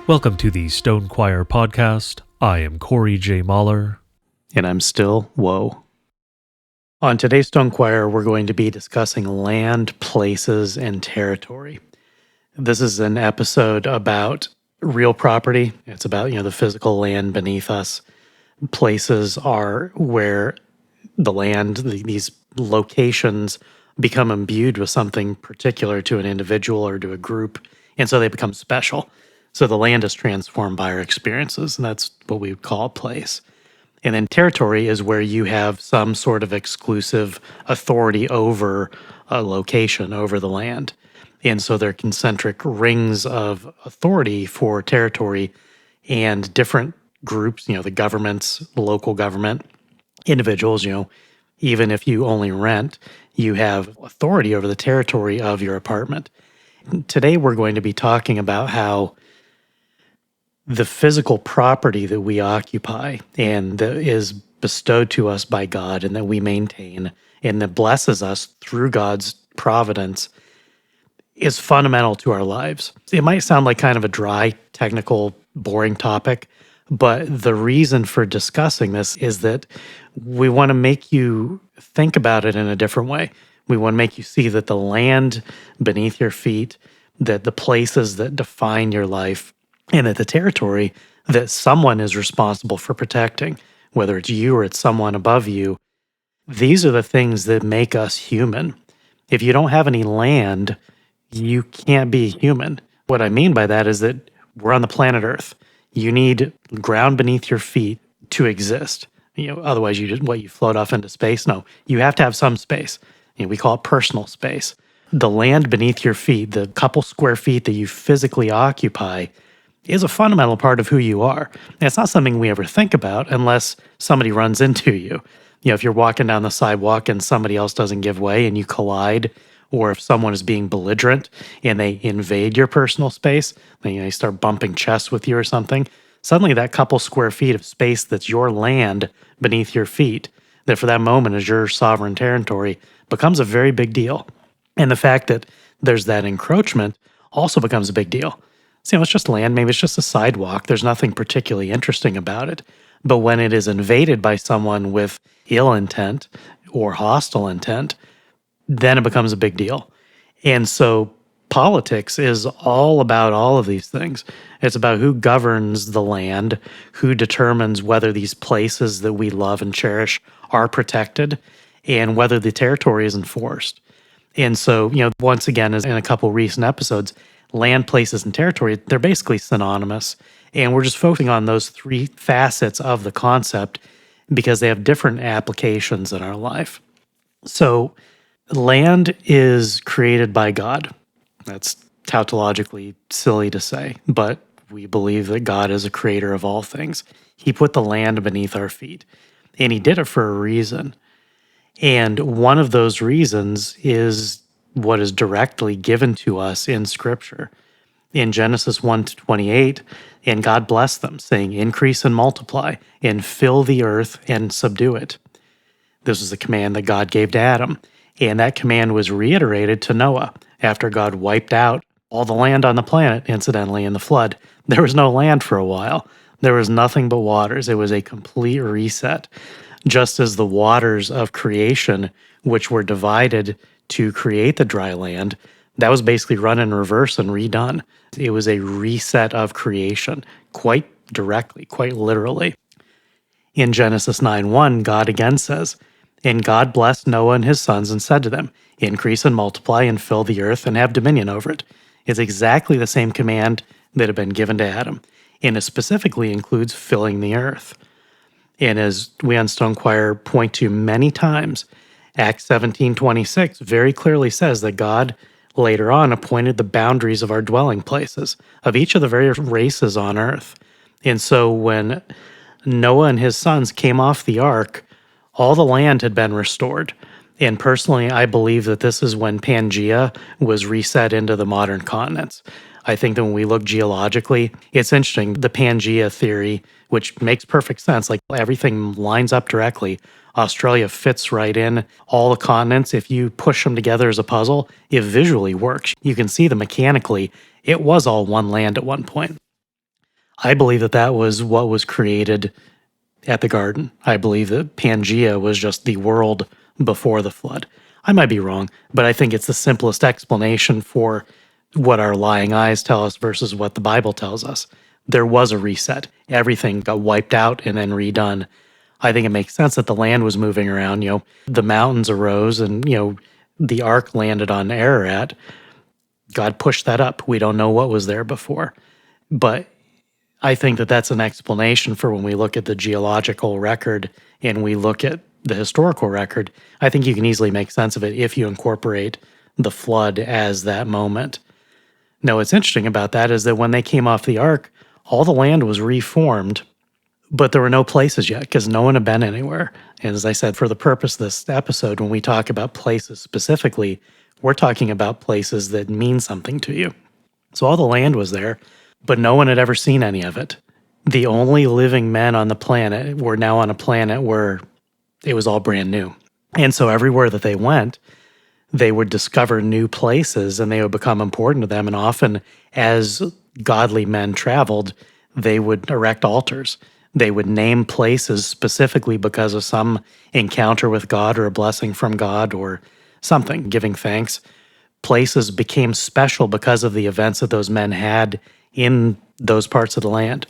Welcome to the Stone Choir podcast. I am Corey J. Mahler. And I'm still Woe. On today's Stone Choir, we're going to be discussing land, places, and territory. This is an episode about real property. It's about, the physical land beneath us. Places are where the land, these locations become imbued with something particular to an individual or to a group, and so they become special. So the land is transformed by our experiences, and that's what we would call a place. And then territory is where you have some sort of exclusive authority over a location, over the land. And so there are concentric rings of authority for territory, and different groups, the governments, local government, individuals, even if you only rent, you have authority over the territory of your apartment. Today we're going to be talking about how the physical property that we occupy and that is bestowed to us by God and that we maintain and that blesses us through God's providence is fundamental to our lives. It might sound like kind of a dry, technical, boring topic, but the reason for discussing this is that we want to make you think about it in a different way. We want to make you see that the land beneath your feet, that the places that define your life, and that the territory that someone is responsible for protecting, whether it's you or it's someone above you, these are the things that make us human. If you don't have any land, you can't be human. What I mean by that is that we're on the planet Earth. You need ground beneath your feet to exist. Otherwise you float off into space. No, you have to have some space. We call it personal space. The land beneath your feet, the couple square feet that you physically occupy, is a fundamental part of who you are. And it's not something we ever think about unless somebody runs into you. If you're walking down the sidewalk and somebody else doesn't give way and you collide, or if someone is being belligerent and they invade your personal space, they start bumping chests with you or something, suddenly that couple square feet of space that's your land beneath your feet, that for that moment is your sovereign territory, becomes a very big deal. And the fact that there's that encroachment also becomes a big deal. So, it's just land, maybe it's just a sidewalk, there's nothing particularly interesting about it. But when it is invaded by someone with ill intent or hostile intent, then it becomes a big deal. And so politics is all about all of these things. It's about who governs the land, who determines whether these places that we love and cherish are protected, and whether the territory is enforced. And so, once again, as in a couple recent episodes, land, places, and territory, they're basically synonymous. And we're just focusing on those three facets of the concept because they have different applications in our life. So, land is created by God. That's tautologically silly to say, but we believe that God is a creator of all things. He put the land beneath our feet, and he did it for a reason. And one of those reasons is what is directly given to us in Scripture. In Genesis 1-28, and God blessed them, saying, "Increase and multiply, and fill the earth and subdue it." This was a command that God gave to Adam. And that command was reiterated to Noah after God wiped out all the land on the planet, incidentally, in the flood. There was no land for a while. There was nothing but waters. It was a complete reset. Just as the waters of creation, which were divided to create the dry land, that was basically run in reverse and redone. It was a reset of creation, quite directly, quite literally. In Genesis 9:1, God again says, "And God blessed Noah and his sons and said to them, 'Increase and multiply and fill the earth and have dominion over it.'" It's exactly the same command that had been given to Adam, and it specifically includes filling the earth. And as we on Stone Choir point to many times, Acts 17:26 very clearly says that God later on appointed the boundaries of our dwelling places, of each of the various races on earth. And so when Noah and his sons came off the ark, all the land had been restored. And personally, I believe that this is when Pangaea was reset into the modern continents. I think that when we look geologically, it's interesting, the Pangaea theory, which makes perfect sense, like everything lines up directly. Australia fits right in. All the continents, if you push them together as a puzzle, it visually works. You can see them mechanically. It was all one land at one point. I believe that that was what was created at the garden. I believe that Pangea was just the world before the flood. I might be wrong, but I think it's the simplest explanation for what our lying eyes tell us versus what the Bible tells us. There was a reset. Everything got wiped out and then redone. I think it makes sense that the land was moving around. The mountains arose and, the ark landed on Ararat. God pushed that up. We don't know what was there before. But I think that that's an explanation for when we look at the geological record and we look at the historical record. I think you can easily make sense of it if you incorporate the flood as that moment. Now, what's interesting about that is that when they came off the ark, all the land was reformed, but there were no places yet because no one had been anywhere. And as I said, for the purpose of this episode, when we talk about places specifically, we're talking about places that mean something to you. So all the land was there, but no one had ever seen any of it. The only living men on the planet were now on a planet where it was all brand new. And so everywhere that they went, they would discover new places and they would become important to them. And often, as godly men traveled, they would erect altars. They would name places specifically because of some encounter with God or a blessing from God or something, giving thanks. Places became special because of the events that those men had in those parts of the land.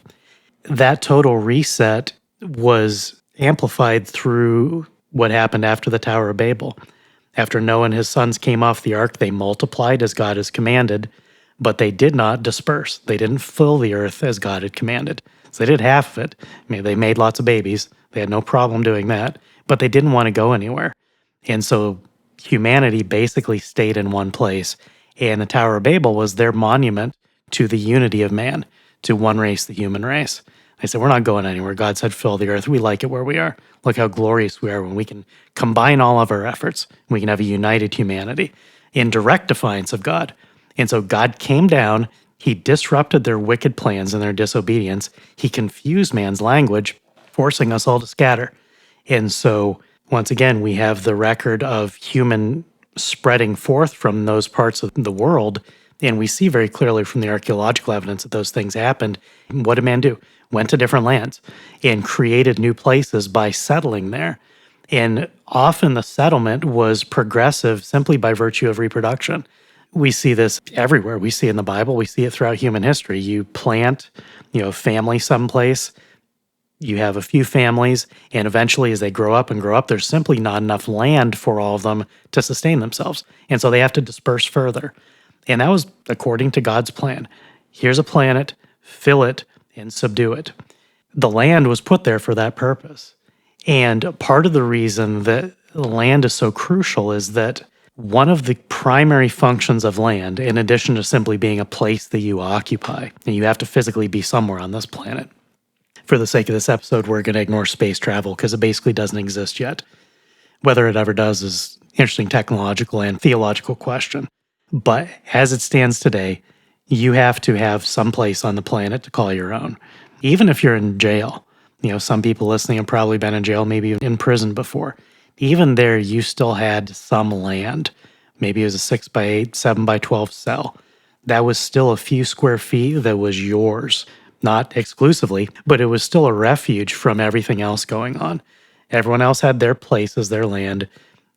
That total reset was amplified through what happened after the Tower of Babel. After Noah and his sons came off the ark, they multiplied as God has commanded, but they did not disperse. They didn't fill the earth as God had commanded. So they did half of it. They made lots of babies. They had no problem doing that, but they didn't want to go anywhere. And so humanity basically stayed in one place. And the Tower of Babel was their monument to the unity of man, to one race, the human race. They said, we're not going anywhere. God said, fill the earth. We like it where we are. Look how glorious we are when we can combine all of our efforts. We can have a united humanity in direct defiance of God. And so God came down. He disrupted their wicked plans and their disobedience. He confused man's language, forcing us all to scatter. And so, once again, we have the record of human spreading forth from those parts of the world. And we see very clearly from the archaeological evidence that those things happened. What did man do? Went to different lands and created new places by settling there. And often the settlement was progressive simply by virtue of reproduction. We see this everywhere. We see it in the Bible. We see it throughout human history. You plant, a family someplace. You have a few families, and eventually as they grow up, there's simply not enough land for all of them to sustain themselves. And so they have to disperse further. And that was according to God's plan. Here's a planet, fill it, and subdue it. The land was put there for that purpose. And part of the reason that land is so crucial is that one of the primary functions of land, in addition to simply being a place that you occupy, and you have to physically be somewhere on this planet. For the sake of this episode, we're going to ignore space travel because it basically doesn't exist yet. Whether it ever does is an interesting technological and theological question. But as it stands today, you have to have some place on the planet to call your own. Even if you're in jail, some people listening have probably been in jail, maybe in prison before. Even there, you still had some land. Maybe it was a 6x8, 7x12 cell. That was still a few square feet that was yours. Not exclusively, but it was still a refuge from everything else going on. Everyone else had their places, their land,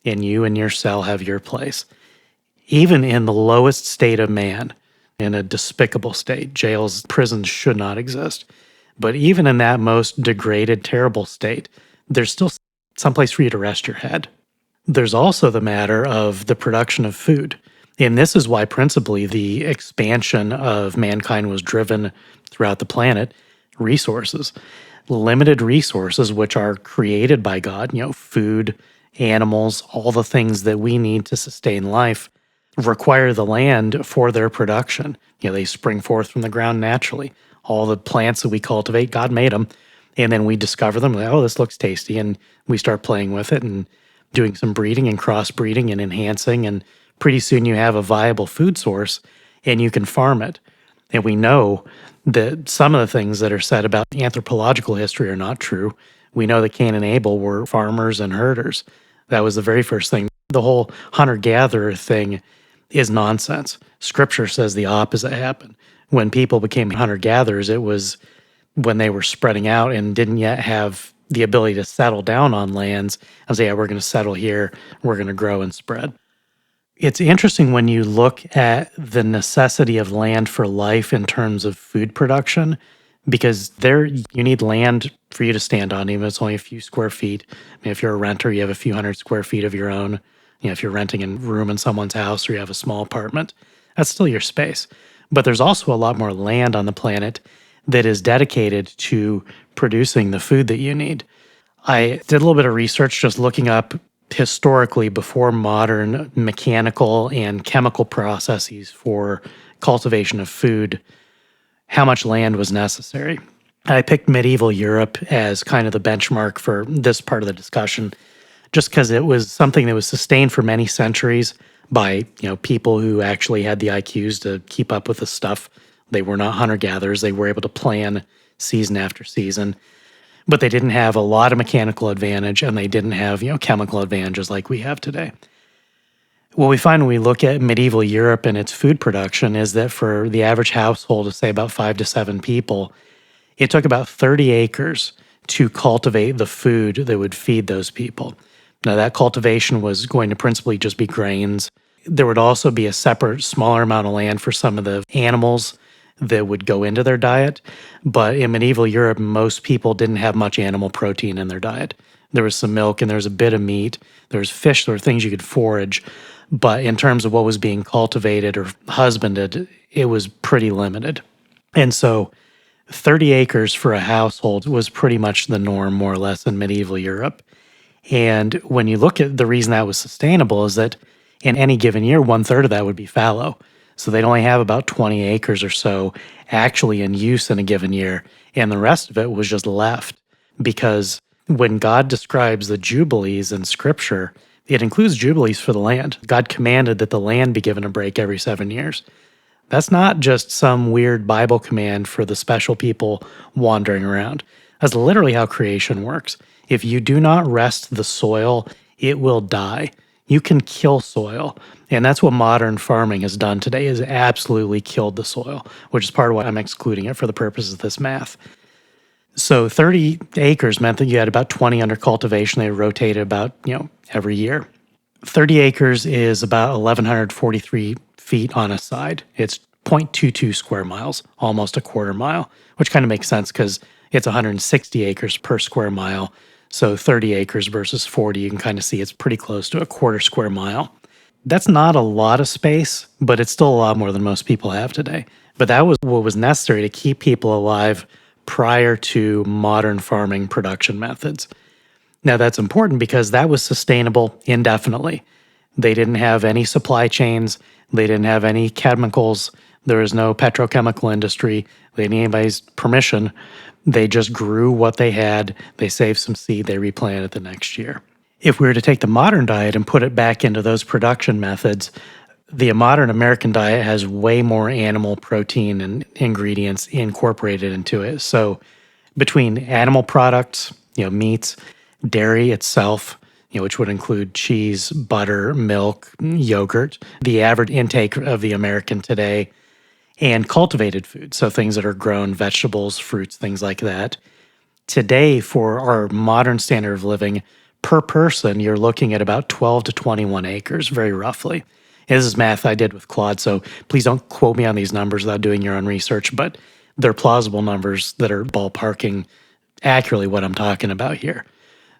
and you and your cell have your place. Even in the lowest state of man, in a despicable state, jails, prisons should not exist. But even in that most degraded, terrible state, there's still someplace for you to rest your head. There's also the matter of the production of food. And this is why principally the expansion of mankind was driven throughout the planet. Resources. Limited resources which are created by God, food, animals, all the things that we need to sustain life require the land for their production. They spring forth from the ground naturally. All the plants that we cultivate, God made them. And then we discover them, like, oh, this looks tasty. And we start playing with it and doing some breeding and crossbreeding and enhancing. And pretty soon you have a viable food source and you can farm it. And we know that some of the things that are said about anthropological history are not true. We know that Cain and Abel were farmers and herders. That was the very first thing. The whole hunter-gatherer thing is nonsense. Scripture says the opposite happened. When people became hunter-gatherers, it was when they were spreading out and didn't yet have the ability to settle down on lands and say, yeah, we're going to settle here, we're going to grow and spread. It's interesting when you look at the necessity of land for life in terms of food production, because there you need land for you to stand on, even if it's only a few square feet. I mean, if you're a renter, you have a few hundred square feet of your own. If you're renting a room in someone's house or you have a small apartment, that's still your space. But there's also a lot more land on the planet that is dedicated to producing the food that you need. I did a little bit of research just looking up historically before modern mechanical and chemical processes for cultivation of food, how much land was necessary. I picked medieval Europe as kind of the benchmark for this part of the discussion, just because it was something that was sustained for many centuries by people who actually had the IQs to keep up with the stuff. They were not hunter-gatherers. They were able to plan season after season. But they didn't have a lot of mechanical advantage, and they didn't have chemical advantages like we have today. What we find when we look at medieval Europe and its food production is that for the average household of, say, about 5 to 7 people, it took about 30 acres to cultivate the food that would feed those people. Now, that cultivation was going to principally just be grains. There would also be a separate, smaller amount of land for some of the animals that would go into their diet. But in medieval Europe, most people didn't have much animal protein in their diet. There was some milk and there was a bit of meat. There was fish, there were things you could forage. But in terms of what was being cultivated or husbanded, it was pretty limited. And so 30 acres for a household was pretty much the norm, more or less, in medieval Europe. And when you look at the reason that was sustainable is that in any given year, 1/3 of that would be fallow. So they'd only have about 20 acres or so actually in use in a given year. And the rest of it was just left because when God describes the Jubilees in Scripture, it includes Jubilees for the land. God commanded that the land be given a break every 7 years. That's not just some weird Bible command for the special people wandering around. That's literally how creation works. If you do not rest the soil, it will die. You can kill soil. And that's what modern farming has done today, is absolutely killed the soil, which is part of why I'm excluding it for the purposes of this math. So 30 acres meant that you had about 20 under cultivation. They rotated about, every year. 30 acres is about 1,143 feet on a side. It's 0.22 square miles, almost a quarter mile, which kind of makes sense because it's 160 acres per square mile. So 30 acres versus 40, you can kind of see it's pretty close to a quarter square mile. That's not a lot of space, but it's still a lot more than most people have today. But that was what was necessary to keep people alive prior to modern farming production methods. Now, that's important because that was sustainable indefinitely. They didn't have any supply chains. They didn't have any chemicals. There was no petrochemical industry. They didn't need anybody's permission. They just grew what they had. They saved some seed. They replanted it the next year. If we were to take the modern diet and put it back into those production methods, the modern American diet has way more animal protein and ingredients incorporated into it. So between animal products, meats, dairy itself, which would include cheese, butter, milk, yogurt, the average intake of the American today, and cultivated food, so things that are grown, vegetables, fruits, things like that. Today, for our modern standard of living, per person, you're looking at about 12 to 21 acres, very roughly. And this is math I did with Claude, so please don't quote me on these numbers without doing your own research, but they're plausible numbers that are ballparking accurately what I'm talking about here.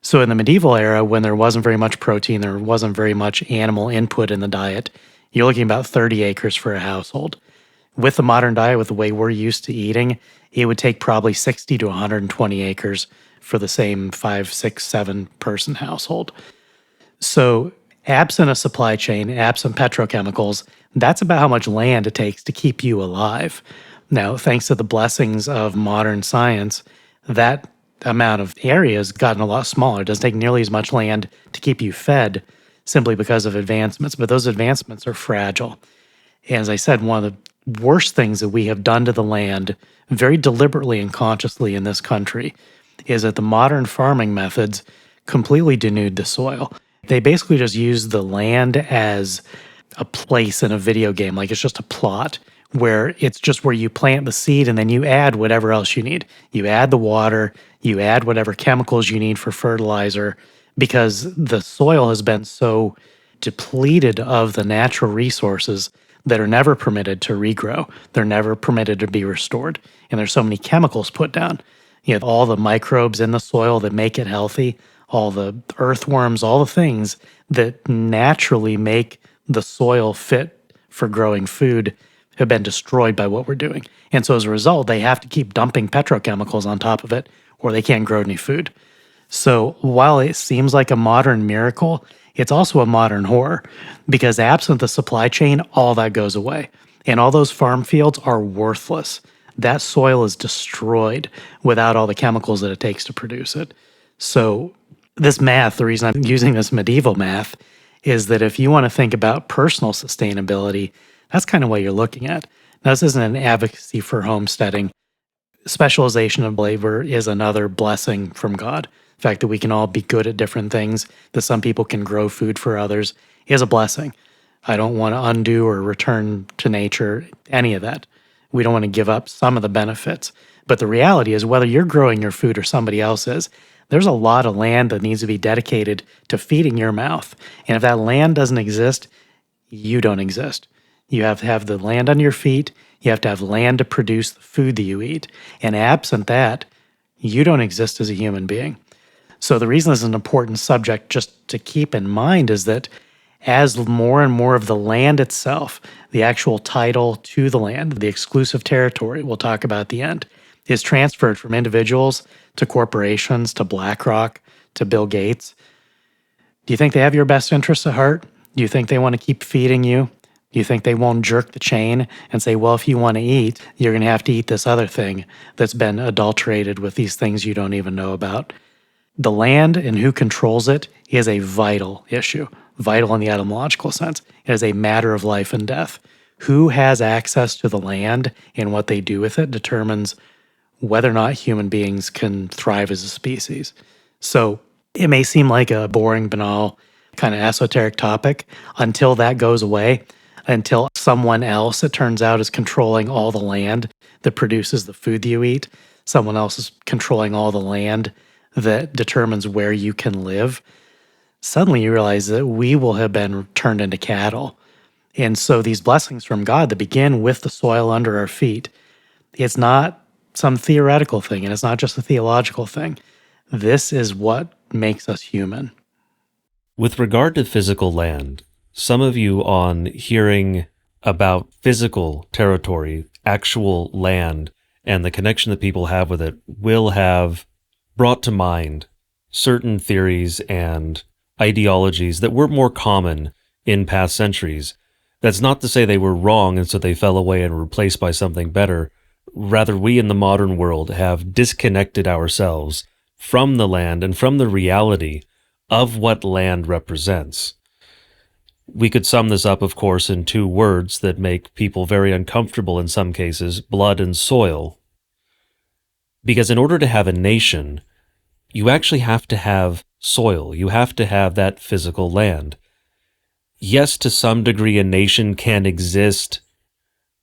So in the medieval era, when there wasn't very much protein, there wasn't very much animal input in the diet, you're looking about 30 acres for a household. With the modern diet, with the way we're used to eating, it would take probably 60 to 120 acres for the same 5, 6, 7 person household. So absent a supply chain, absent petrochemicals, that's about how much land it takes to keep you alive. Now, thanks to the blessings of modern science, that amount of area has gotten a lot smaller. It doesn't take nearly as much land to keep you fed simply because of advancements, but those advancements are fragile. And as I said, one of the worst things that we have done to the land very deliberately and consciously in this country is that the modern farming methods completely denude the soil. They basically just use the land as a place in a video game, like it's just a plot, where it's just where you plant the seed and then you add whatever else you need. You add the water, you add whatever chemicals you need for fertilizer, because the soil has been so depleted of the natural resources that are never permitted to regrow. They're never permitted to be restored. And there's so many chemicals put down. You know, all the microbes in the soil that make it healthy, all the earthworms, all the things that naturally make the soil fit for growing food have been destroyed by what we're doing. And so as a result, they have to keep dumping petrochemicals on top of it or they can't grow any food. So while it seems like a modern miracle, it's also a modern horror, because absent the supply chain, all that goes away. And all those farm fields are worthless. That soil is destroyed without all the chemicals that it takes to produce it. So this math, the reason I'm using this medieval math, is that if you want to think about personal sustainability, that's kind of what you're looking at. Now, this isn't an advocacy for homesteading. Specialization of labor is another blessing from God. The fact that we can all be good at different things, that some people can grow food for others, is a blessing. I don't want to undo or return to nature any of that. We don't want to give up some of the benefits. But the reality is, whether you're growing your food or somebody else is, there's a lot of land that needs to be dedicated to feeding your mouth. And if that land doesn't exist, you don't exist. You have to have the land under your feet. You have to have land to produce the food that you eat. And absent that, you don't exist as a human being. So the reason this is an important subject just to keep in mind is that as more and more of the land itself, the actual title to the land, the exclusive territory we'll talk about at the end, is transferred from individuals to corporations, to BlackRock, to Bill Gates, do you think they have your best interests at heart? Do you think they want to keep feeding you? Do you think they won't jerk the chain and say, well, if you want to eat, you're going to have to eat this other thing that's been adulterated with these things you don't even know about? The land and who controls it is a vital issue, vital in the etymological sense. It is a matter of life and death. Who has access to the land and what they do with it determines whether or not human beings can thrive as a species. So it may seem like a boring, banal, kind of esoteric topic until that goes away, until someone else, it turns out, is controlling all the land that produces the food that you eat. Someone else is controlling all the land that determines where you can live. Suddenly you realize that we will have been turned into cattle. And so these blessings from God that begin with the soil under our feet, it's not some theoretical thing, and it's not just a theological thing. This is what makes us human. With regard to physical land, some of you, on hearing about physical territory, actual land, and the connection that people have with it, will have brought to mind certain theories and ideologies that were more common in past centuries. That's not to say they were wrong and so they fell away and were replaced by something better. Rather, we in the modern world have disconnected ourselves from the land and from the reality of what land represents. We could sum this up, of course, in two words that make people very uncomfortable in some cases: blood and soil. Because in order to have a nation, you actually have to have soil. You have to have that physical land. Yes, to some degree, a nation can exist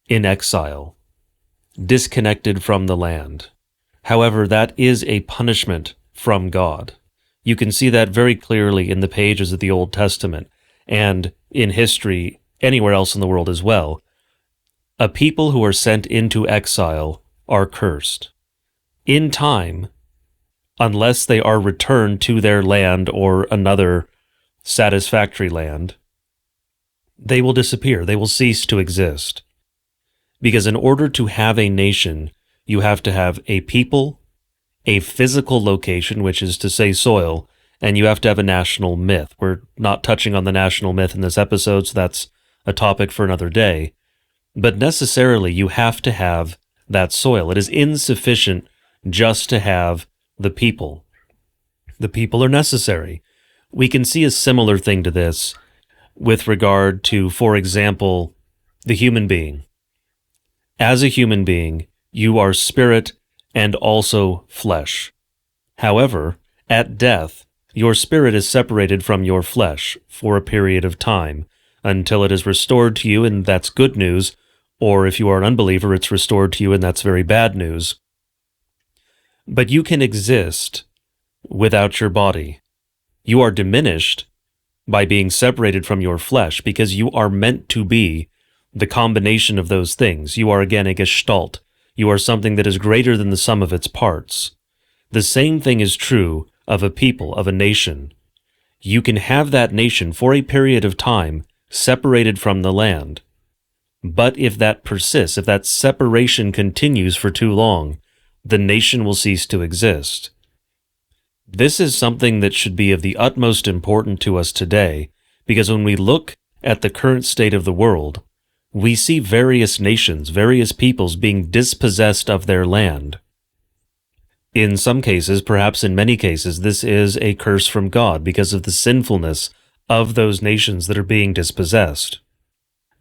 in exile, disconnected from the land. However, that is a punishment from God. You can see that very clearly in the pages of the Old Testament and in history anywhere else in the world as well. A people who are sent into exile are cursed. In time, unless they are returned to their land or another satisfactory land, they will disappear. They will cease to exist. Because in order to have a nation, you have to have a people, a physical location, which is to say soil, and you have to have a national myth. We're not touching on the national myth in this episode, so that's a topic for another day. But necessarily, you have to have that soil. It is insufficient just to have the people. The people are necessary. We can see a similar thing to this with regard to, for example, the human being. As a human being, you are spirit and also flesh. However, at death, your spirit is separated from your flesh for a period of time until it is restored to you, and that's good news, Or if you are an unbeliever, it's restored to you, and that's very bad news. But you can exist without your body. You are diminished by being separated from your flesh because you are meant to be the combination of those things. You are, again, a gestalt. You are something that is greater than the sum of its parts. The same thing is true of a people, of a nation. You can have that nation for a period of time separated from the land. But if that persists, if that separation continues for too long, the nation will cease to exist. This is something that should be of the utmost importance to us today, because when we look at the current state of the world, we see various nations, various peoples being dispossessed of their land. In some cases, perhaps in many cases, this is a curse from God because of the sinfulness of those nations that are being dispossessed.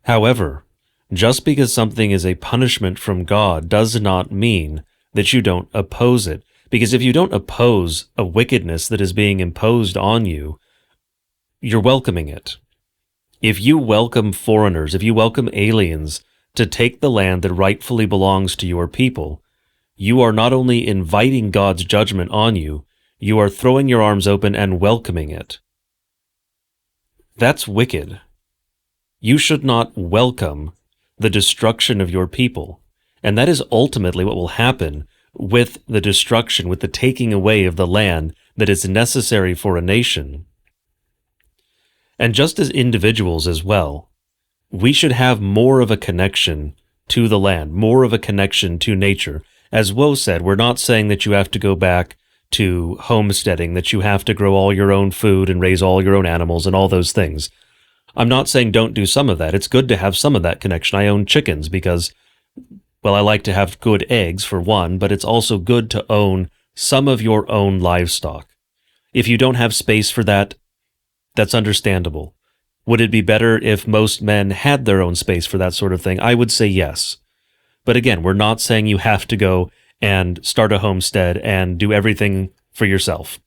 However, just because something is a punishment from God does not mean that you don't oppose it. Because if you don't oppose a wickedness that is being imposed on you, you're welcoming it. If you welcome foreigners, if you welcome aliens to take the land that rightfully belongs to your people, you are not only inviting God's judgment on you, you are throwing your arms open and welcoming it. That's wicked. You should not welcome the destruction of your people. And that is ultimately what will happen with the destruction, with the taking away of the land that is necessary for a nation. And just as individuals as well, we should have more of a connection to the land, more of a connection to nature. As Woe said, we're not saying that you have to go back to homesteading, that you have to grow all your own food and raise all your own animals and all those things. I'm not saying don't do some of that. It's good to have some of that connection. I own chickens because, well, I like to have good eggs for one, but it's also good to own some of your own livestock. If you don't have space for that, that's understandable. Would it be better if most men had their own space for that sort of thing? I would say yes. But again, we're not saying you have to go and start a homestead and do everything for yourself.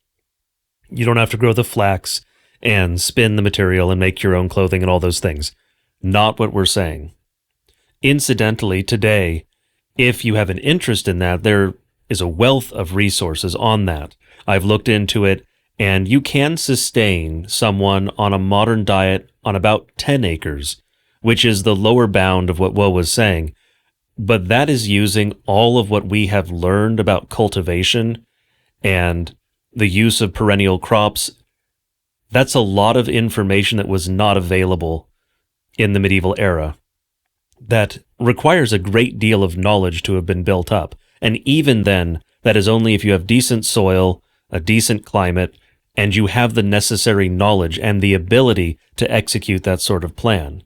You don't have to grow the flax and spin the material and make your own clothing and all those things. Not what we're saying. Incidentally, today, if you have an interest in that, there is a wealth of resources on that. I've looked into it, and you can sustain someone on a modern diet on about 10 acres, which is the lower bound of what Woe was saying. But that is using all of what we have learned about cultivation and the use of perennial crops. That's a lot of information that was not available in the medieval era. That requires a great deal of knowledge to have been built up. And even then, that is only if you have decent soil, a decent climate, and you have the necessary knowledge and the ability to execute that sort of plan.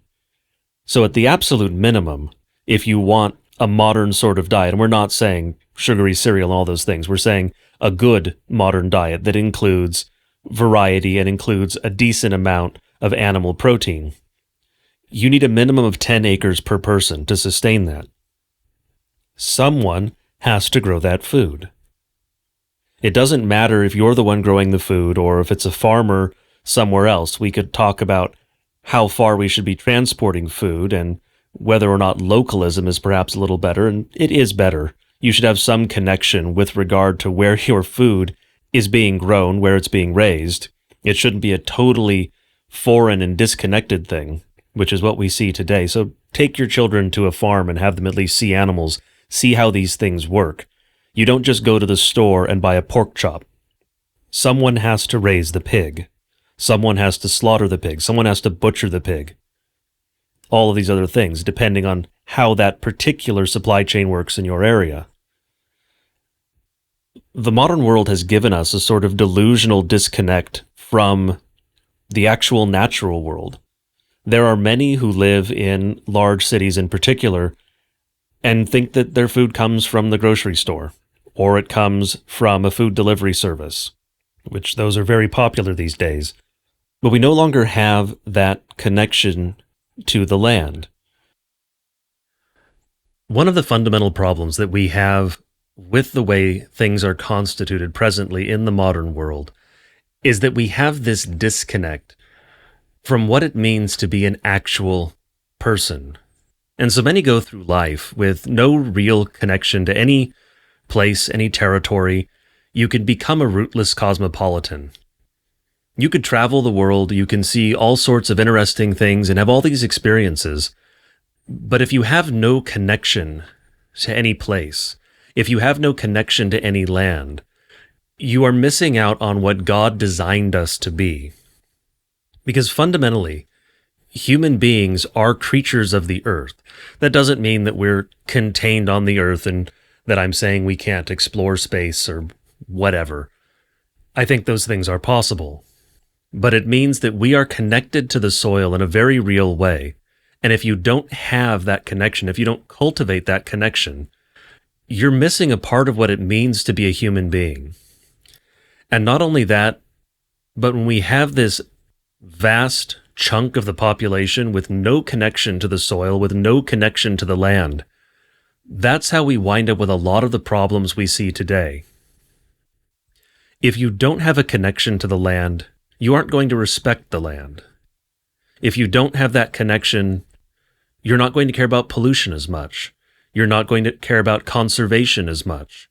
So at the absolute minimum, if you want a modern sort of diet, and we're not saying sugary cereal and all those things, we're saying a good modern diet that includes variety and includes a decent amount of animal protein. You need a minimum of 10 acres per person to sustain that. Someone has to grow that food. It doesn't matter if you're the one growing the food or if it's a farmer somewhere else. We could talk about how far we should be transporting food and whether or not localism is perhaps a little better, and it is better. You should have some connection with regard to where your food is being grown, where it's being raised. It shouldn't be a totally foreign and disconnected thing, which is what we see today. So take your children to a farm and have them at least see animals, see how these things work. You don't just go to the store and buy a pork chop. Someone has to raise the pig. Someone has to slaughter the pig. Someone has to butcher the pig. All of these other things, depending on how that particular supply chain works in your area. The modern world has given us a sort of delusional disconnect from the actual natural world. There are many who live in large cities in particular and think that their food comes from the grocery store or it comes from a food delivery service, which those are very popular these days. But we no longer have that connection to the land. One of the fundamental problems that we have with the way things are constituted presently in the modern world is that we have this disconnect from what it means to be an actual person. And so many go through life with no real connection to any place, any territory. You could become a rootless cosmopolitan. You could travel the world, you can see all sorts of interesting things and have all these experiences. But if you have no connection to any place, if you have no connection to any land, you are missing out on what God designed us to be. Because fundamentally, human beings are creatures of the earth. That doesn't mean that we're contained on the earth and that I'm saying we can't explore space or whatever. I think those things are possible. But it means that we are connected to the soil in a very real way. And if you don't have that connection, if you don't cultivate that connection, you're missing a part of what it means to be a human being. And not only that, but when we have this vast chunk of the population with no connection to the soil, with no connection to the land, that's how we wind up with a lot of the problems we see today. If you don't have a connection to the land, you aren't going to respect the land. If you don't have that connection, you're not going to care about pollution as much. You're not going to care about conservation as much.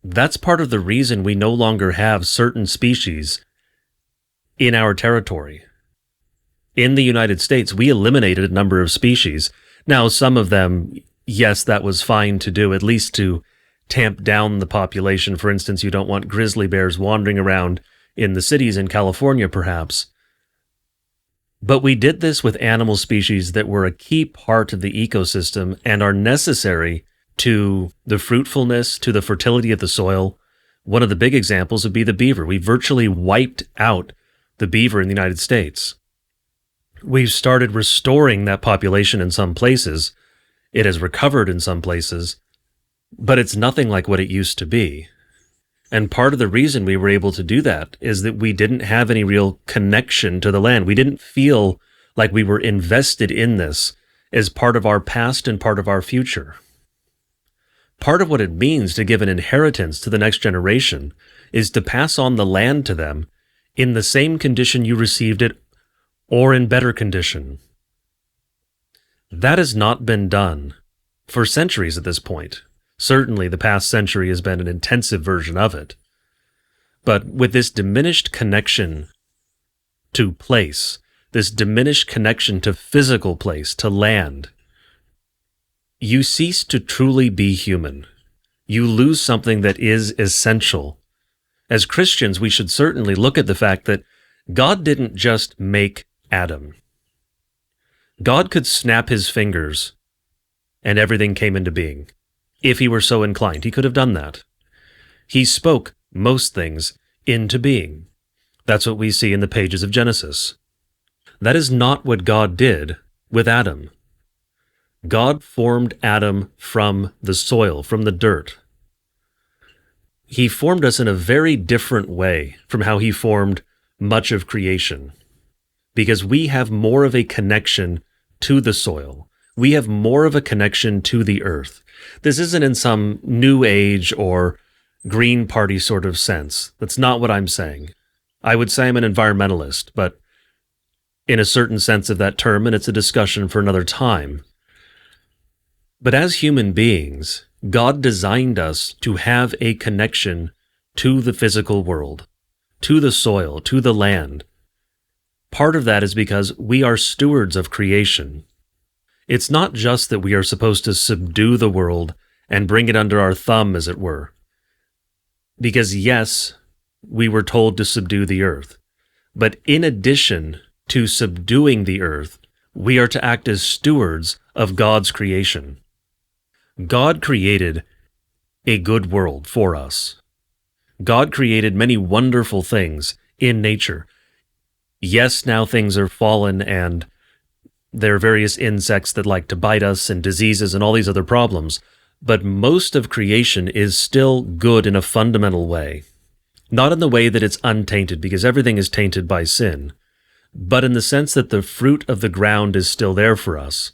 That's part of the reason we no longer have certain species in our territory. In the United States, we eliminated a number of species. Now, some of them, yes, that was fine to do, at least to tamp down the population. For instance, you don't want grizzly bears wandering around in the cities in California, perhaps. But we did this with animal species that were a key part of the ecosystem and are necessary to the fruitfulness, to the fertility of the soil. One of the big examples would be the beaver. We virtually wiped out the beaver in the United States. We've started restoring that population in some places. It has recovered in some places, but it's nothing like what it used to be. And part of the reason we were able to do that is that we didn't have any real connection to the land. We didn't feel like we were invested in this as part of our past and part of our future. Part of what it means to give an inheritance to the next generation is to pass on the land to them in the same condition you received it or in better condition. That has not been done for centuries at this point. Certainly, the past century has been an intensive version of it. But with this diminished connection to place, this diminished connection to physical place, to land, you cease to truly be human. You lose something that is essential. As Christians, we should certainly look at the fact that God didn't just make Adam. God could snap his fingers and everything came into being. If he were so inclined, he could have done that. He spoke most things into being. That's what we see in the pages of Genesis. That is not what God did with Adam. God formed Adam from the soil, from the dirt. He formed us in a very different way from how he formed much of creation, because we have more of a connection to the soil. We have more of a connection to the earth. This isn't in some new age or Green Party sort of sense. That's not what I'm saying. I would say I'm an environmentalist, but in a certain sense of that term, and it's a discussion for another time. But as human beings, God designed us to have a connection to the physical world, to the soil, to the land. Part of that is because we are stewards of creation. It's not just that we are supposed to subdue the world and bring it under our thumb, as it were. Because yes, we were told to subdue the earth. But in addition to subduing the earth, we are to act as stewards of God's creation. God created a good world for us. God created many wonderful things in nature. Yes, now things are fallen and there are various insects that like to bite us and diseases and all these other problems, but most of creation is still good in a fundamental way. Not in the way that it's untainted, because everything is tainted by sin, but in the sense that the fruit of the ground is still there for us.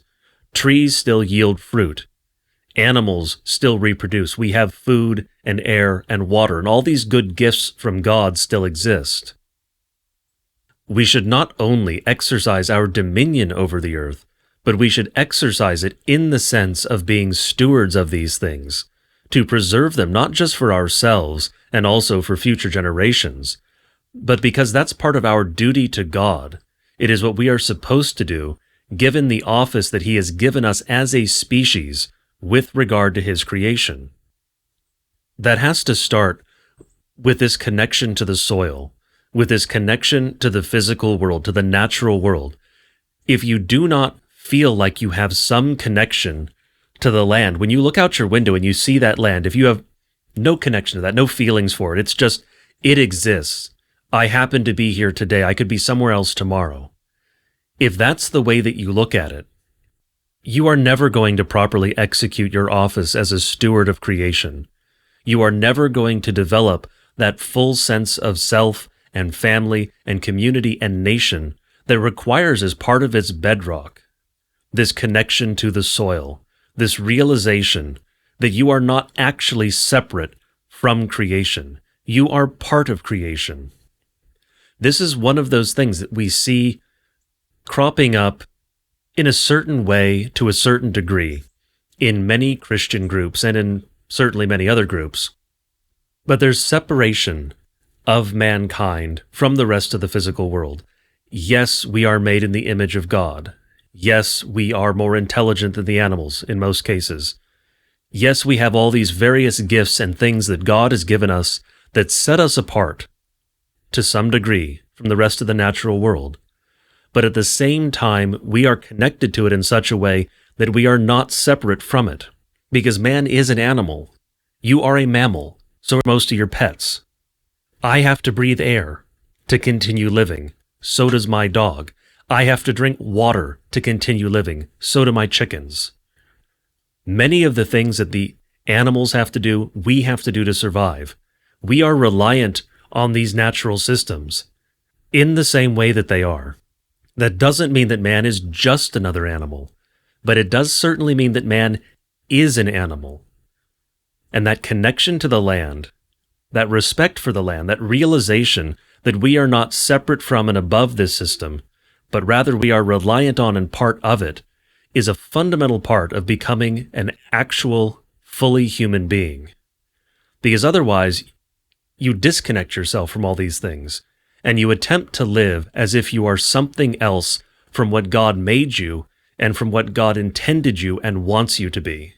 Trees still yield fruit. Animals still reproduce. We have food and air and water, and all these good gifts from God still exist. We should not only exercise our dominion over the earth, but we should exercise it in the sense of being stewards of these things, to preserve them not just for ourselves and also for future generations, but because that's part of our duty to God. It is what we are supposed to do, given the office that He has given us as a species with regard to His creation. That has to start with this connection to the soil, with this connection to the physical world, to the natural world. If you do not feel like you have some connection to the land, when you look out your window and you see that land, if you have no connection to that, no feelings for it, it's just, it exists. I happen to be here today. I could be somewhere else tomorrow. If that's the way that you look at it, you are never going to properly execute your office as a steward of creation. You are never going to develop that full sense of self and family and community and nation that requires as part of its bedrock this connection to the soil, this realization that you are not actually separate from creation. You are part of creation. This is one of those things that we see cropping up in a certain way to a certain degree in many Christian groups and in certainly many other groups. But there's separation of mankind from the rest of the physical world. Yes, we are made in the image of God. Yes, we are more intelligent than the animals in most cases. Yes, we have all these various gifts and things that God has given us that set us apart to some degree from the rest of the natural world. But at the same time, we are connected to it in such a way that we are not separate from it. Because man is an animal. You are a mammal. So are most of your pets. I have to breathe air to continue living. So does my dog. I have to drink water to continue living. So do my chickens. Many of the things that the animals have to do, we have to do to survive. We are reliant on these natural systems in the same way that they are. That doesn't mean that man is just another animal, but it does certainly mean that man is an animal. And that connection to the land, that respect for the land, that realization that we are not separate from and above this system, but rather we are reliant on and part of it, is a fundamental part of becoming an actual, fully human being. Because otherwise, you disconnect yourself from all these things, and you attempt to live as if you are something else from what God made you and from what God intended you and wants you to be.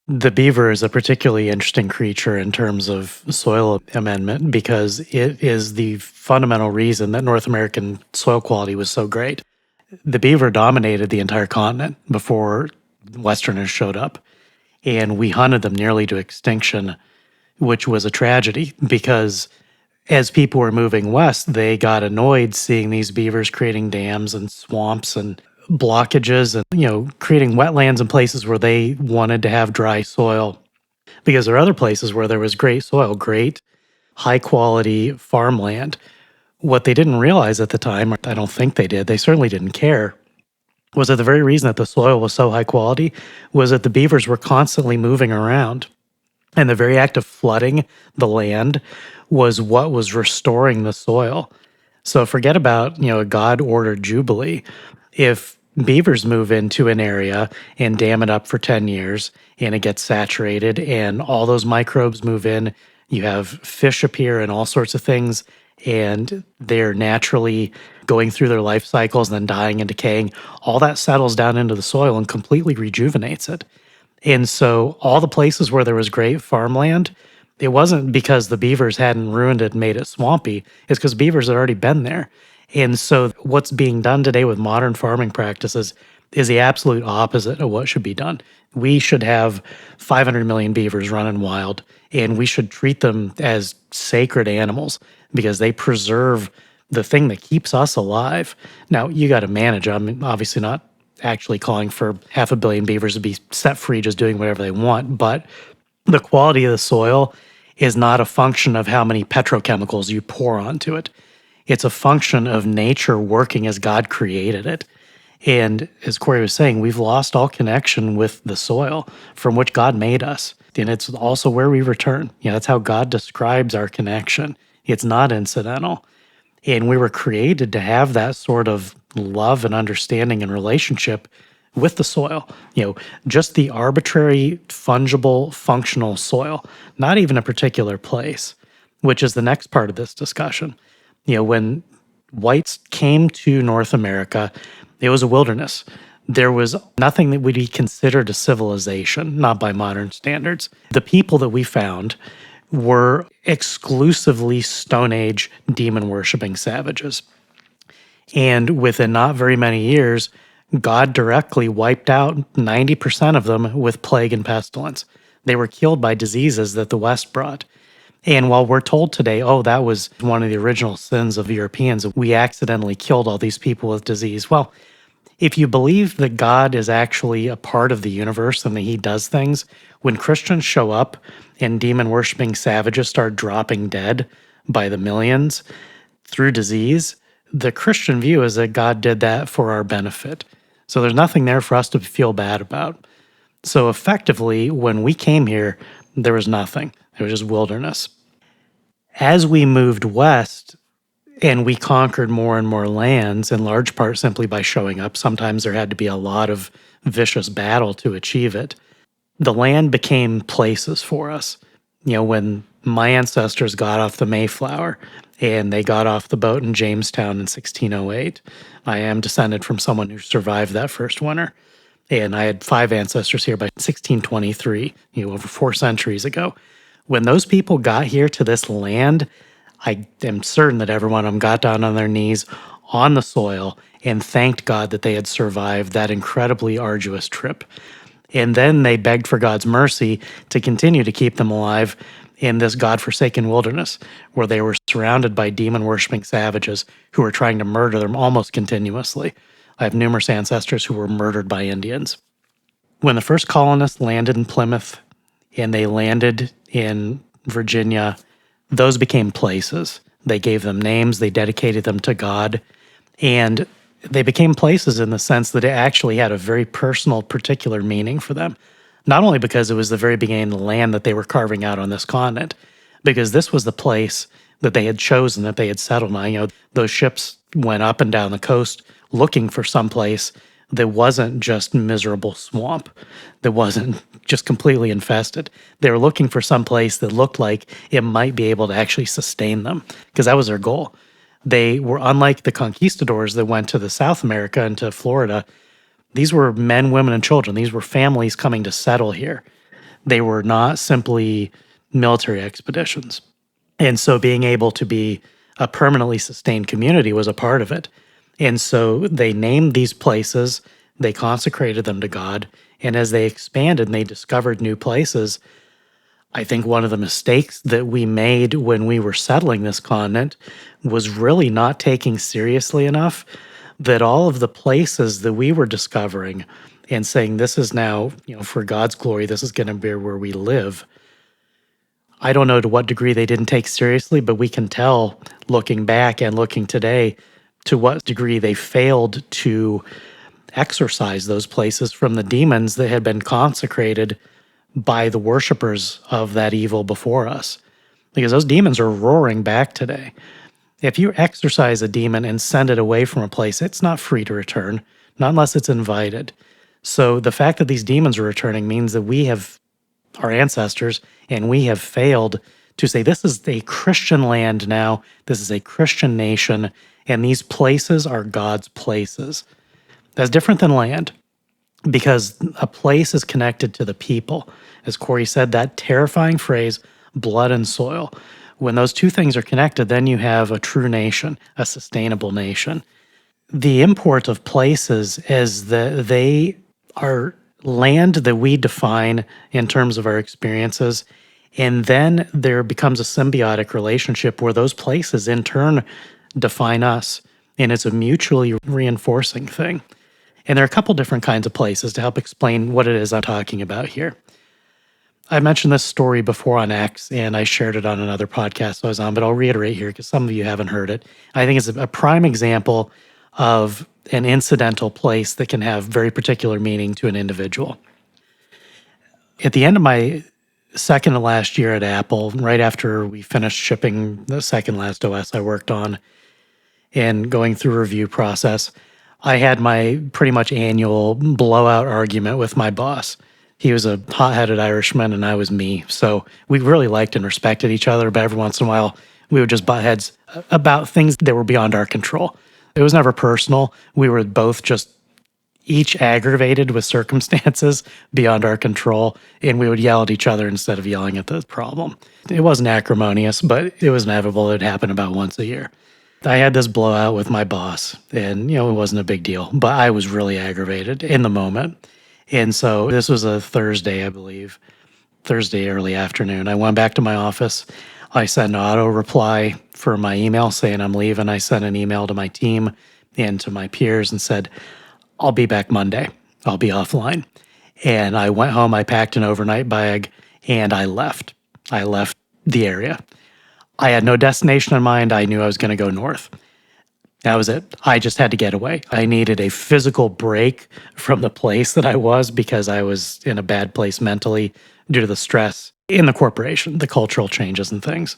The beaver is a particularly interesting creature in terms of soil amendment because it is the fundamental reason that North American soil quality was so great. The beaver dominated the entire continent before Westerners showed up, and we hunted them nearly to extinction, which was a tragedy because as people were moving west, they got annoyed seeing these beavers creating dams and swamps and blockages and, creating wetlands in places where they wanted to have dry soil. Because there are other places where there was great soil, great high quality farmland. What they didn't realize at the time, or I don't think they did, they certainly didn't care, was that the very reason that the soil was so high quality was that the beavers were constantly moving around. And the very act of flooding the land was what was restoring the soil. So forget about, a God-ordered jubilee. If beavers move into an area and dam it up for 10 years and it gets saturated and all those microbes move in, you have fish appear and all sorts of things, and they're naturally going through their life cycles and then dying and decaying. All that settles down into the soil and completely rejuvenates it. And so all the places where there was great farmland, it wasn't because the beavers hadn't ruined it and made it swampy. It's because beavers had already been there. And so what's being done today with modern farming practices is the absolute opposite of what should be done. We should have 500 million beavers running wild, and we should treat them as sacred animals because they preserve the thing that keeps us alive. Now, you got to manage. I'm obviously not actually calling for 500 million beavers to be set free just doing whatever they want, but the quality of the soil is not a function of how many petrochemicals you pour onto it. It's a function of nature working as God created it. And as Corey was saying, we've lost all connection with the soil from which God made us. And it's also where we return. That's how God describes our connection. It's not incidental. And we were created to have that sort of love and understanding and relationship with the soil. Just the arbitrary, fungible, functional soil, not even a particular place, which is the next part of this discussion. When whites came to North America, it was a wilderness. There was nothing that would be considered a civilization, not by modern standards. The people that we found were exclusively Stone Age demon worshiping savages. And within not very many years, God directly wiped out 90% of them with plague and pestilence. They were killed by diseases that the West brought. And while we're told today, oh, that was one of the original sins of Europeans, we accidentally killed all these people with disease. Well, if you believe that God is actually a part of the universe and that he does things, when Christians show up and demon worshiping savages start dropping dead by the millions through disease, the Christian view is that God did that for our benefit. So there's nothing there for us to feel bad about. So effectively, when we came here, there was nothing. It was just wilderness. As we moved west and we conquered more and more lands, in large part simply by showing up, sometimes there had to be a lot of vicious battle to achieve it, the land became places for us. When my ancestors got off the Mayflower and they got off the boat in Jamestown in 1608, I am descended from someone who survived that first winter. And I had 5 ancestors here by 1623, over 4 centuries ago. When those people got here to this land, I am certain that every one of them got down on their knees on the soil and thanked God that they had survived that incredibly arduous trip. And then they begged for God's mercy to continue to keep them alive in this God-forsaken wilderness where they were surrounded by demon-worshiping savages who were trying to murder them almost continuously. I have numerous ancestors who were murdered by Indians. When the first colonists landed in Plymouth and they landed in Virginia, those became places. They gave them names, they dedicated them to God, and they became places in the sense that it actually had a very personal, particular meaning for them. Not only because it was the very beginning of the land that they were carving out on this continent, because this was the place that they had chosen, that they had settled on. Those ships went up and down the coast looking for some place that wasn't just miserable swamp, that wasn't just completely infested. They were looking for some place that looked like it might be able to actually sustain them, because that was their goal. They were unlike the conquistadors that went to the South America and to Florida. These were men, women, and children. These were families coming to settle here. They were not simply military expeditions. And so being able to be a permanently sustained community was a part of it. And so they named these places, they consecrated them to God, and as they expanded and they discovered new places, I think one of the mistakes that we made when we were settling this continent was really not taking seriously enough that all of the places that we were discovering and saying this is now, for God's glory, this is going to be where we live. I don't know to what degree they didn't take seriously, but we can tell looking back and looking today to what degree they failed to exorcise those places from the demons that had been consecrated by the worshipers of that evil before us. Because those demons are roaring back today. If you exorcise a demon and send it away from a place, it's not free to return, not unless it's invited. So the fact that these demons are returning means that we have our ancestors and we have failed to say this is a Christian land now, this is a Christian nation, and these places are God's places. That's different than land, because a place is connected to the people. As Corey said, that terrifying phrase, blood and soil. When those two things are connected, then you have a true nation, a sustainable nation. The import of places is that they are land that we define in terms of our experiences, and then there becomes a symbiotic relationship where those places in turn define us, and it's a mutually reinforcing thing. And there are a couple different kinds of places to help explain what it is I'm talking about here. I mentioned this story before on X, and I shared it on another podcast I was on, but I'll reiterate here because some of you haven't heard it. I think it's a prime example of an incidental place that can have very particular meaning to an individual. At the end of my second to last year at Apple, right after we finished shipping the second last OS I worked on and going through a review process, I had my pretty much annual blowout argument with my boss. He was a hot-headed Irishman and I was me. So we really liked and respected each other, but every once in a while we would just butt heads about things that were beyond our control. It was never personal. We were both just each aggravated with circumstances beyond our control, and we would yell at each other instead of yelling at the problem. It wasn't acrimonious, but it was inevitable. It happened about once a year. I had this blowout with my boss, and it wasn't a big deal, but I was really aggravated in the moment. And so this was a Thursday, I believe, Thursday early afternoon. I went back to my office. I sent an auto reply for my email saying I'm leaving. I sent an email to my team and to my peers and said, I'll be back Monday. I'll be offline. And I went home, I packed an overnight bag, and I left. I left the area. I had no destination in mind. I knew I was going to go north. That was it. I just had to get away. I needed a physical break from the place that I was because I was in a bad place mentally due to the stress in the corporation, the cultural changes and things.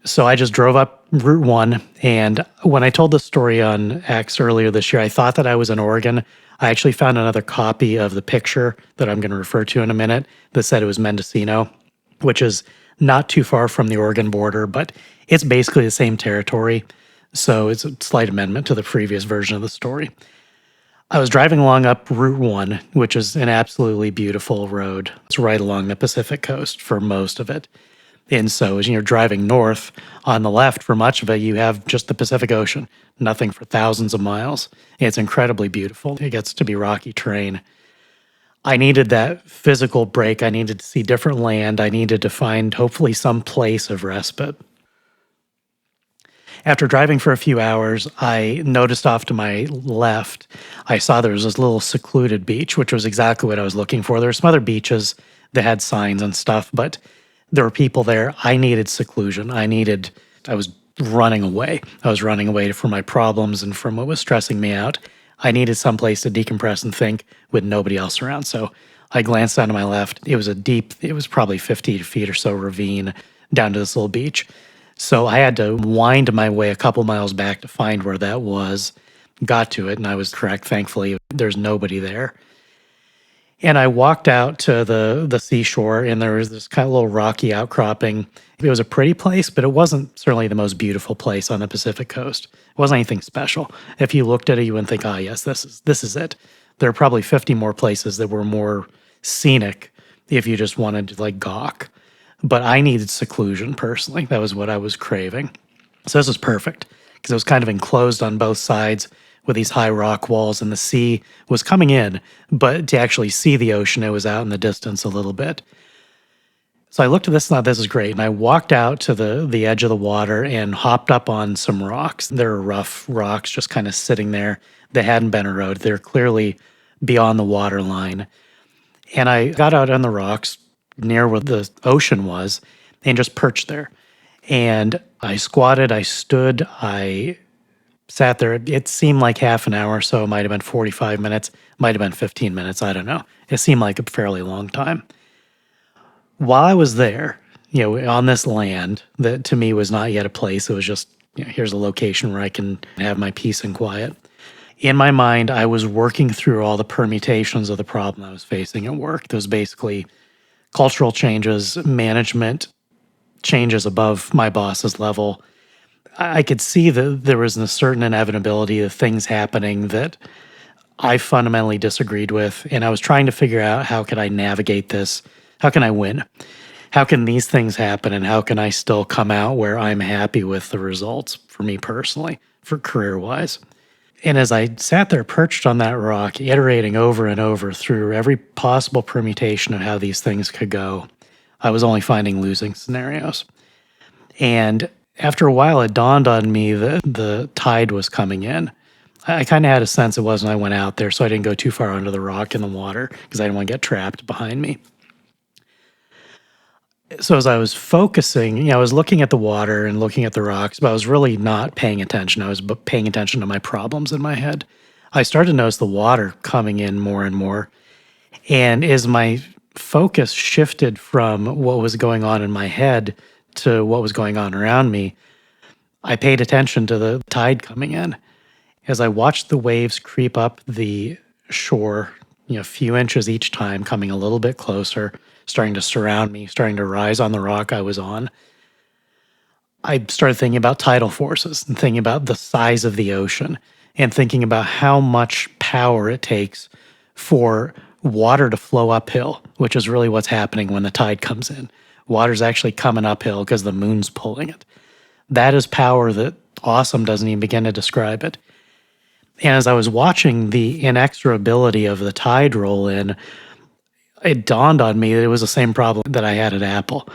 So I just drove up Route 1. And when I told the story on X earlier this year, I thought that I was in Oregon. I actually found another copy of the picture that I'm going to refer to in a minute that said it was Mendocino, which is not too far from the Oregon border, but it's basically the same territory. So it's a slight amendment to the previous version of the story. I was driving along up Route 1, which is an absolutely beautiful road. It's right along the Pacific coast for most of it. And so as you're driving north, on the left for much of it, you have just the Pacific Ocean, nothing for thousands of miles. It's incredibly beautiful. It gets to be rocky terrain. I needed that physical break. I needed to see different land. I needed to find hopefully some place of respite. After driving for a few hours, I noticed off to my left, I saw there was this little secluded beach, which was exactly what I was looking for. There were some other beaches that had signs and stuff, but there were people there. I needed seclusion. I was running away. I was running away from my problems and from what was stressing me out. I needed some place to decompress and think with nobody else around. So I glanced down to my left. It was probably 50 feet or so ravine down to this little beach. So I had to wind my way a couple miles back to find where that was. Got to it, and I was correct. Thankfully, there's nobody there. And I walked out to the seashore, and there was this kind of little rocky outcropping. It was a pretty place, but it wasn't certainly the most beautiful place on the Pacific coast. It wasn't anything special. If you looked at it, you wouldn't think, yes, this is it. There are probably 50 more places that were more scenic if you just wanted to like gawk. But I needed seclusion personally. That was what I was craving. So this was perfect because it was kind of enclosed on both sides with these high rock walls, and the sea was coming in, but to actually see the ocean, it was out in the distance a little bit. So I looked at this and thought, this is great. And I walked out to the edge of the water and hopped up on some rocks. There were rough rocks just kind of sitting there. They hadn't been eroded. They're clearly beyond the water line. And I got out on the rocks near where the ocean was and just perched there. And I squatted, I stood, I sat there. It seemed like half an hour, so it might have been 45 minutes, might have been 15 minutes, I don't know. It seemed like a fairly long time. While I was there, on this land that to me was not yet a place, it was just, here's a location where I can have my peace and quiet. In my mind, I was working through all the permutations of the problem I was facing at work. There was basically cultural changes, management changes above my boss's level. I could see that there was a certain inevitability of things happening that I fundamentally disagreed with, and I was trying to figure out how could I navigate this? How can I win? How can these things happen, and how can I still come out where I'm happy with the results for me personally, for career-wise? And as I sat there perched on that rock, iterating over and over through every possible permutation of how these things could go, I was only finding losing scenarios. And after a while, it dawned on me that the tide was coming in. I kind of had a sense it was when I went out there, so I didn't go too far under the rock in the water because I didn't want to get trapped behind me. So as I was focusing, I was looking at the water and looking at the rocks, but I was really not paying attention. I was paying attention to my problems in my head. I started to notice the water coming in more and more. And as my focus shifted from what was going on in my head to what was going on around me, I paid attention to the tide coming in. As I watched the waves creep up the shore, a few inches each time, coming a little bit closer, starting to surround me, starting to rise on the rock I was on, I started thinking about tidal forces and thinking about the size of the ocean and thinking about how much power it takes for water to flow uphill, which is really what's happening when the tide comes in. Water's actually coming uphill because the moon's pulling it. That is power that awesome doesn't even begin to describe it. And as I was watching the inexorability of the tide roll in, it dawned on me that it was the same problem that I had at Apple.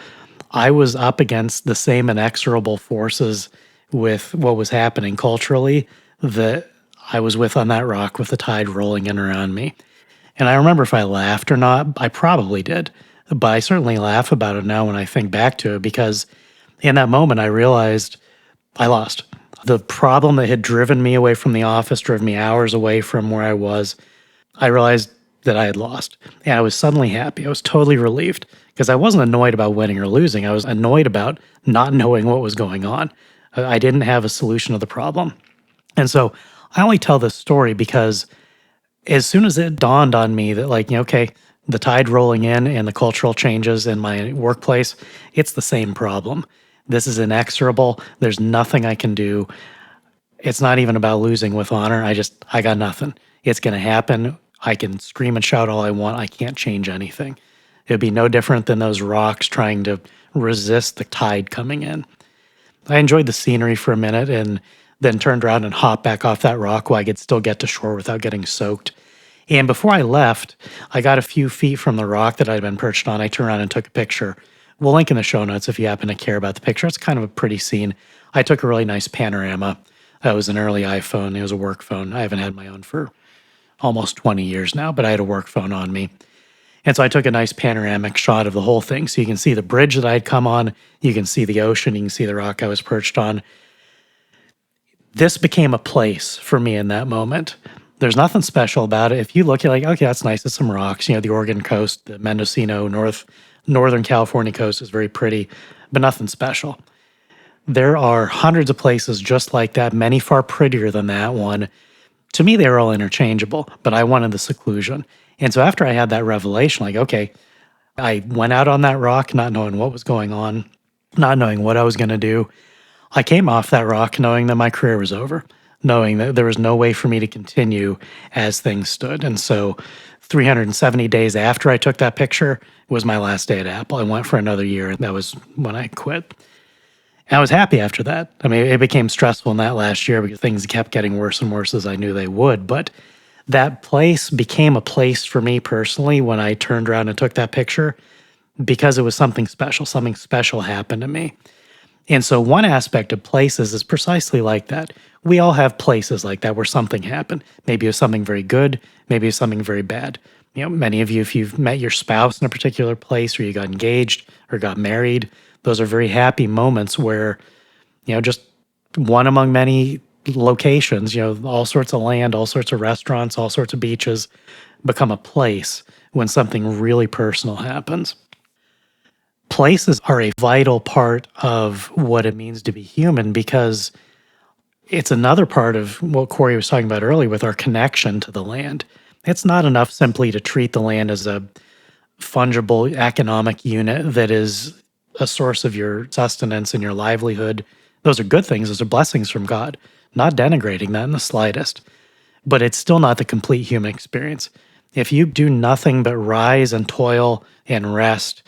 I was up against the same inexorable forces with what was happening culturally that I was with on that rock with the tide rolling in around me. And I remember if I laughed or not, I probably did. But I certainly laugh about it now when I think back to it, because in that moment I realized I lost. The problem that had driven me away from the office, driven me hours away from where I was, I realized that I had lost. And I was suddenly happy. I was totally relieved because I wasn't annoyed about winning or losing. I was annoyed about not knowing what was going on. I didn't have a solution to the problem. And so I only tell this story because as soon as it dawned on me that, like, okay, the tide rolling in and the cultural changes in my workplace, it's the same problem. This is inexorable. There's nothing I can do. It's not even about losing with honor. I got nothing. It's going to happen. I can scream and shout all I want. I can't change anything. It'd be no different than those rocks trying to resist the tide coming in. I enjoyed the scenery for a minute and then turned around and hopped back off that rock while I could still get to shore without getting soaked. And before I left, I got a few feet from the rock that I'd been perched on. I turned around and took a picture. We'll link in the show notes if you happen to care about the picture. It's kind of a pretty scene. I took a really nice panorama. That was an early iPhone. It was a work phone. I haven't had my own for almost 20 years now, but I had a work phone on me. And so I took a nice panoramic shot of the whole thing. So you can see the bridge that I had come on. You can see the ocean. You can see the rock I was perched on. This became a place for me in that moment. There's nothing special about it. If you look at like, okay, that's nice. It's some rocks. The Oregon coast, the Mendocino, Northern California coast is very pretty, but nothing special. There are hundreds of places just like that, many far prettier than that one. To me, they were all interchangeable, but I wanted the seclusion. And so after I had that revelation, like, okay, I went out on that rock not knowing what was going on, not knowing what I was going to do. I came off that rock knowing that my career was over, knowing that there was no way for me to continue as things stood. And so 370 days after I took that picture was my last day at Apple. I went for another year, and that was when I quit. And I was happy after that. I mean, it became stressful in that last year because things kept getting worse and worse as I knew they would. But that place became a place for me personally when I turned around and took that picture because it was something special. Something special happened to me. And so one aspect of places is precisely like that. We all have places like that where something happened. Maybe it was something very good. Maybe it was something very bad. Many of you, if you've met your spouse in a particular place or you got engaged or got married, those are very happy moments where, just one among many locations, all sorts of land, all sorts of restaurants, all sorts of beaches become a place when something really personal happens. Places are a vital part of what it means to be human because it's another part of what Corey was talking about earlier with our connection to the land. It's not enough simply to treat the land as a fungible economic unit that is a source of your sustenance and your livelihood. Those are good things. Those are blessings from God. Not denigrating that in the slightest. But it's still not the complete human experience. If you do nothing but rise and toil and rest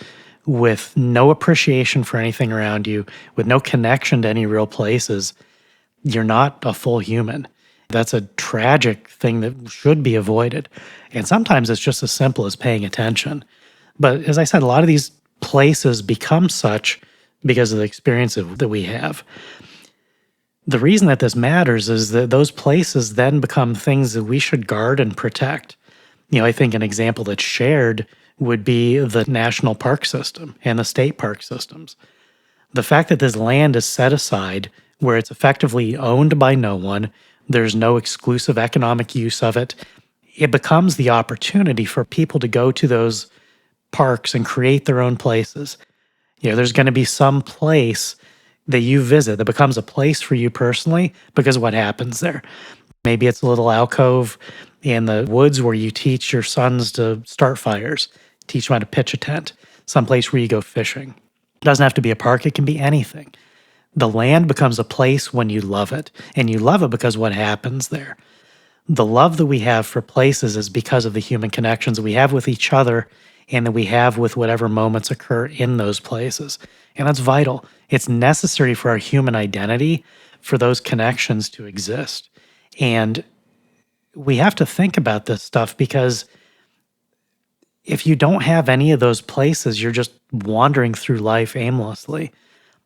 with no appreciation for anything around you, with no connection to any real places, you're not a full human. That's a tragic thing that should be avoided. And sometimes it's just as simple as paying attention. But as I said, a lot of these places become such because of the experience that we have. The reason that this matters is that those places then become things that we should guard and protect. I think an example that's shared would be the national park system and the state park systems. The fact that this land is set aside where it's effectively owned by no one, there's no exclusive economic use of it, it becomes the opportunity for people to go to those parks and create their own places. There's going to be some place that you visit that becomes a place for you personally because of what happens there. Maybe it's a little alcove in the woods where you teach your sons to start fires, teach them how to pitch a tent, someplace where you go fishing. It doesn't have to be a park, it can be anything. The land becomes a place when you love it, and you love it because what happens there. The love that we have for places is because of the human connections we have with each other and that we have with whatever moments occur in those places. And that's vital. It's necessary for our human identity for those connections to exist. And we have to think about this stuff because if you don't have any of those places, you're just wandering through life aimlessly.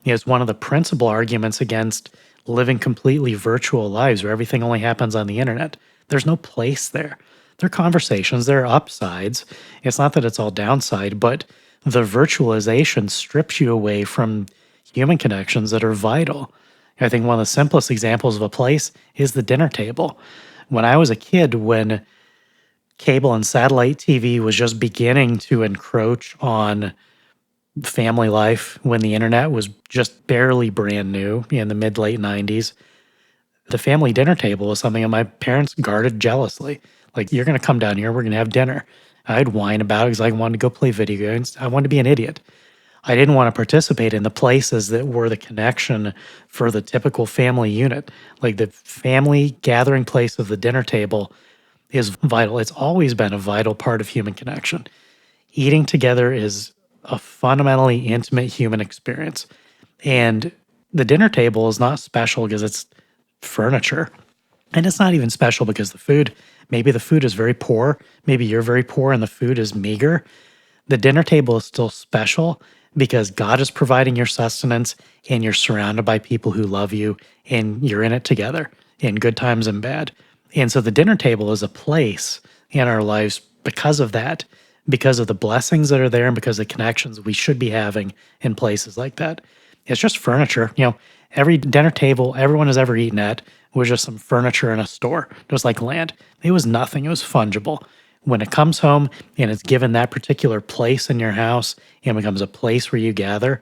It's one of the principal arguments against living completely virtual lives where everything only happens on the internet. There's no place there. There are conversations, there are upsides. It's not that it's all downside, but the virtualization strips you away from human connections that are vital. I think one of the simplest examples of a place is the dinner table. When I was a kid, when cable and satellite TV was just beginning to encroach on family life, when the internet was just barely brand new in the mid late 90s, the family dinner table was something that my parents guarded jealously. Like, you're going to come down here, we're going to have dinner. I'd whine about it because I wanted to go play video games. I wanted to be an idiot. I didn't want to participate in the places that were the connection for the typical family unit. Like, the family gathering place of the dinner table is vital. It's always been a vital part of human connection. Eating together is a fundamentally intimate human experience. And the dinner table is not special because it's furniture. And it's not even special because maybe the food is very poor. Maybe you're very poor and the food is meager. The dinner table is still special because God is providing your sustenance and you're surrounded by people who love you and you're in it together in good times and bad. And so the dinner table is a place in our lives because of that, because of the blessings that are there and because of the connections we should be having in places like that. It's just furniture. Every dinner table everyone has ever eaten at was just some furniture in a store. It was like land. It was nothing. It was fungible. When it comes home and it's given that particular place in your house and becomes a place where you gather,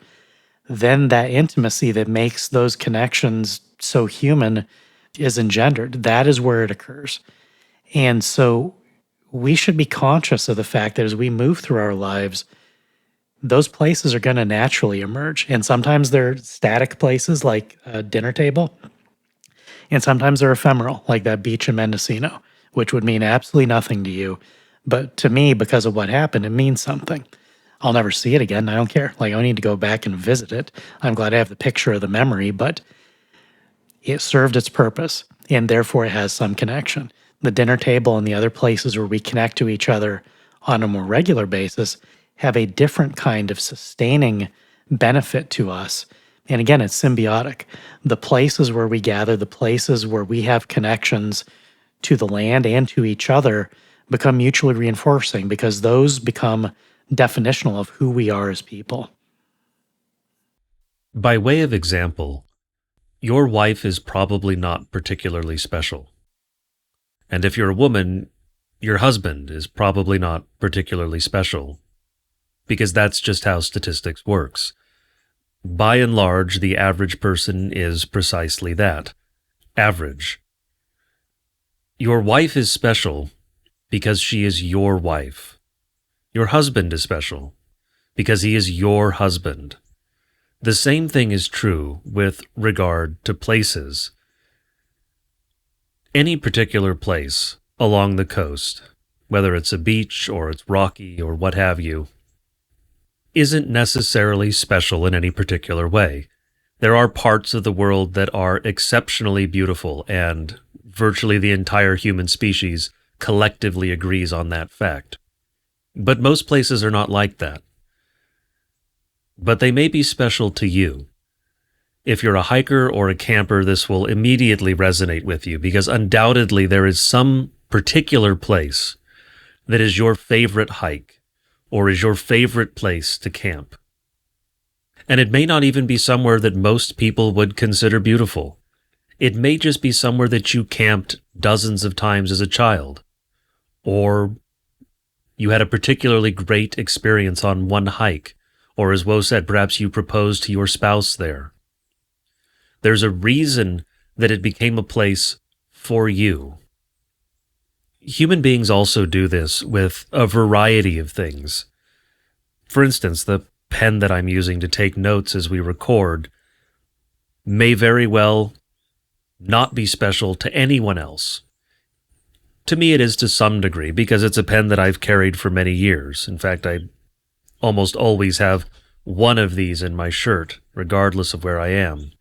then that intimacy that makes those connections so human is engendered. That is where it occurs. And so we should be conscious of the fact that as we move through our lives, those places are going to naturally emerge. And sometimes they're static places like a dinner table. And sometimes they're ephemeral, like that beach in Mendocino, which would mean absolutely nothing to you. But to me, because of what happened, it means something. I'll never see it again. I don't care. Like, I don't need to go back and visit it. I'm glad I have the picture of the memory, but it served its purpose, and therefore it has some connection. The dinner table and the other places where we connect to each other on a more regular basis have a different kind of sustaining benefit to us. And again, it's symbiotic. The places where we gather, the places where we have connections to the land and to each other become mutually reinforcing because those become definitional of who we are as people. By way of example, your wife is probably not particularly special. And if you're a woman, your husband is probably not particularly special, because that's just how statistics works. By and large, the average person is precisely that, average. Your wife is special because she is your wife. Your husband is special because he is your husband. The same thing is true with regard to places. Any particular place along the coast, whether it's a beach or it's rocky or what have you, isn't necessarily special in any particular way. There are parts of the world that are exceptionally beautiful, and virtually the entire human species collectively agrees on that fact. But most places are not like that. But they may be special to you. If you're a hiker or a camper, this will immediately resonate with you, because undoubtedly there is some particular place that is your favorite hike or is your favorite place to camp. And it may not even be somewhere that most people would consider beautiful. It may just be somewhere that you camped dozens of times as a child, or you had a particularly great experience on one hike, or as Woe said, perhaps you proposed to your spouse there. There's a reason that it became a place for you. Human beings also do this with a variety of things. For instance, the pen that I'm using to take notes as we record may very well not be special to anyone else. To me, it is to some degree, because it's a pen that I've carried for many years. In fact, I almost always have one of these in my shirt, regardless of where I am.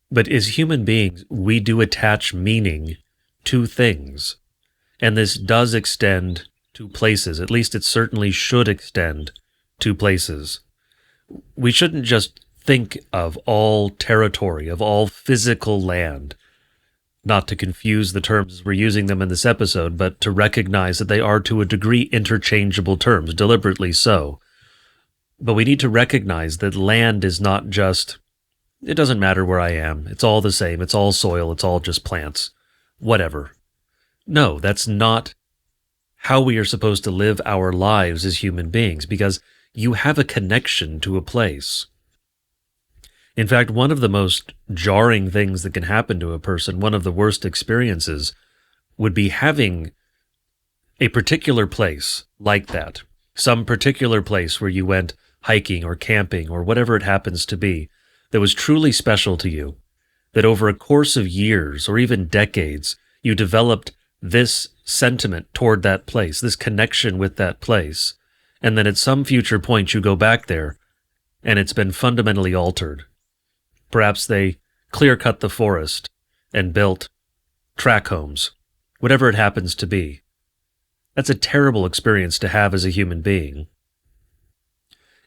But as human beings, we do attach meaning to things. And this does extend to places. At least it certainly should extend to places. We shouldn't just think of all territory, of all physical land, not to confuse the terms as we're using them in this episode, but to recognize that they are to a degree interchangeable terms, deliberately so. But we need to recognize that land is not just, it doesn't matter where I am, it's all the same, it's all soil, it's all just plants, whatever. No, that's not how we are supposed to live our lives as human beings, because you have a connection to a place. In fact, one of the most jarring things that can happen to a person, one of the worst experiences, would be having a particular place like that, some particular place where you went hiking or camping or whatever it happens to be, that was truly special to you, that over a course of years or even decades, you developed this sentiment toward that place, this connection with that place, and then at some future point you go back there and it's been fundamentally altered. Perhaps they clear-cut the forest and built track homes, whatever it happens to be. That's a terrible experience to have as a human being.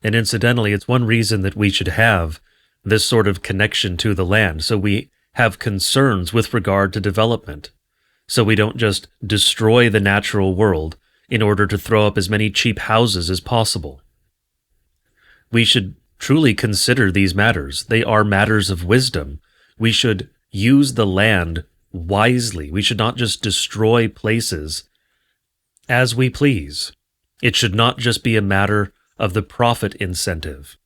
And incidentally, it's one reason that we should have this sort of connection to the land, so we have concerns with regard to development, so we don't just destroy the natural world in order to throw up as many cheap houses as possible. We should truly consider these matters. They are matters of wisdom. We should use the land wisely. We should not just destroy places as we please. It should not just be a matter of the profit incentive.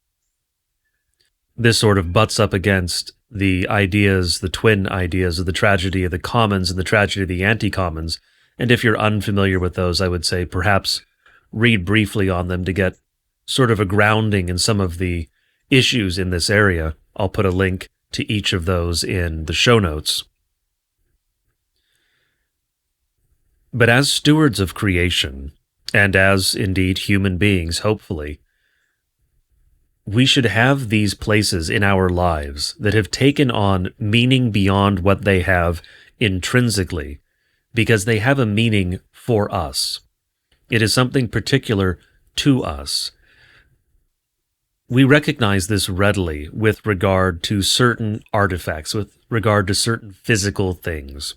This sort of butts up against the ideas, the twin ideas of the tragedy of the commons and the tragedy of the anti-commons. And if you're unfamiliar with those, I would say perhaps read briefly on them to get sort of a grounding in some of the issues in this area. I'll put a link to each of those in the show notes. But as stewards of creation, and as indeed human beings, hopefully, we should have these places in our lives that have taken on meaning beyond what they have intrinsically, because they have a meaning for us. It is something particular to us. We recognize this readily with regard to certain artifacts, with regard to certain physical things.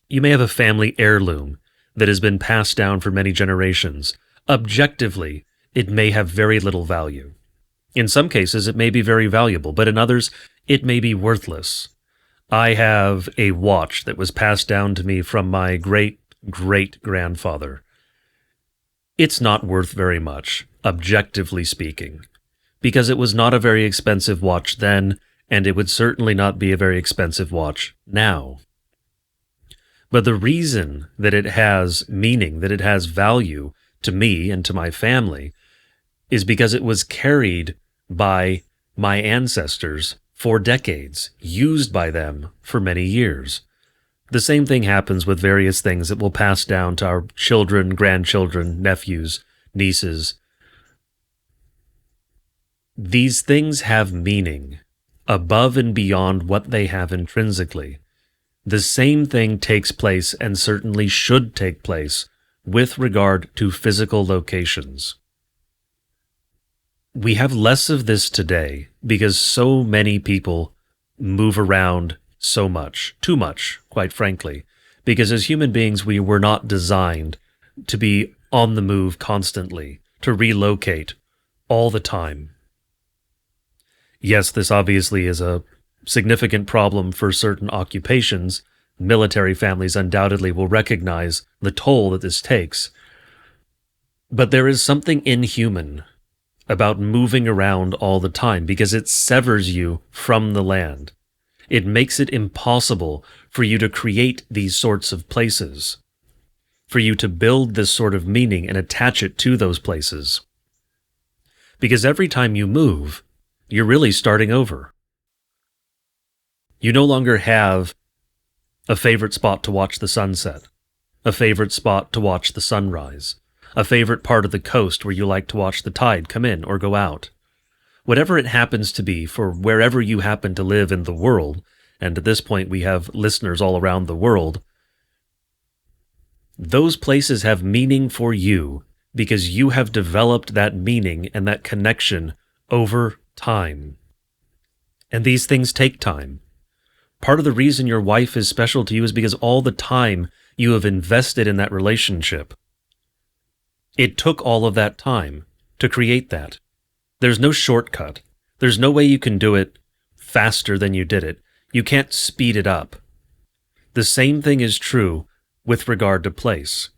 You may have a family heirloom that has been passed down for many generations. Objectively, it may have very little value. In some cases, it may be very valuable, but in others, it may be worthless. I have a watch that was passed down to me from my great-great-grandfather. It's not worth very much, objectively speaking, because it was not a very expensive watch then, and it would certainly not be a very expensive watch now. But the reason that it has meaning, that it has value to me and to my family, is because it was carried by my ancestors for decades, used by them for many years. The same thing happens with various things that will pass down to our children, grandchildren, nephews, nieces. These things have meaning above and beyond what they have intrinsically. The same thing takes place, and certainly should take place, with regard to physical locations. We have less of this today because so many people move around so much, too much, quite frankly, because as human beings we were not designed to be on the move constantly, to relocate all the time. Yes, this obviously is a significant problem for certain occupations. Military families undoubtedly will recognize the toll that this takes. But there is something inhuman about moving around all the time because it severs you from the land. It makes it impossible for you to create these sorts of places, for you to build this sort of meaning and attach it to those places. Because every time you move, you're really starting over. You no longer have a favorite spot to watch the sunset, a favorite spot to watch the sunrise, a favorite part of the coast where you like to watch the tide come in or go out. Whatever it happens to be for wherever you happen to live in the world, and at this point we have listeners all around the world, those places have meaning for you because you have developed that meaning and that connection over time. And these things take time. Part of the reason your wife is special to you is because all the time you have invested in that relationship. It took all of that time to create that. There's no shortcut. There's no way you can do it faster than you did it. You can't speed it up. The same thing is true with regard to place.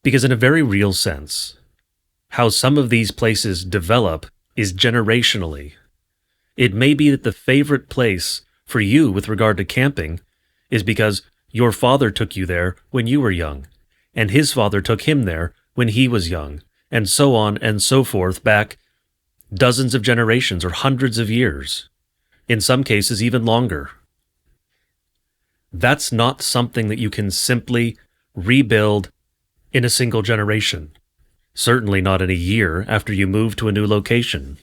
Because in a very real sense, how some of these places develop is generationally. It may be that the favorite place for you with regard to camping is because your father took you there when you were young, and his father took him there when he was young, and so on and so forth back dozens of generations or hundreds of years, in some cases even longer. That's not something that you can simply rebuild in a single generation, certainly not in a year after you move to a new location.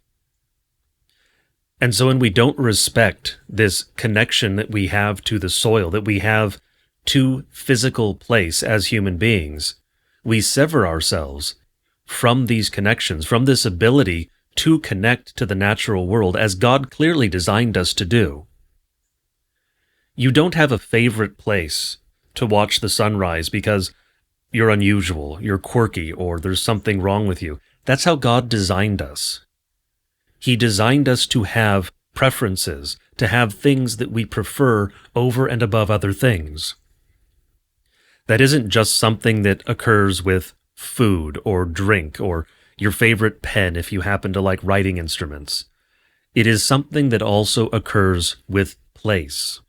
And so when we don't respect this connection that we have to the soil, that we have to physical place as human beings, we sever ourselves from these connections, from this ability to connect to the natural world as God clearly designed us to do. You don't have a favorite place to watch the sunrise because you're unusual, you're quirky, or there's something wrong with you. That's how God designed us. He designed us to have preferences, to have things that we prefer over and above other things. That isn't just something that occurs with food or drink or your favorite pen if you happen to like writing instruments. It is something that also occurs with place.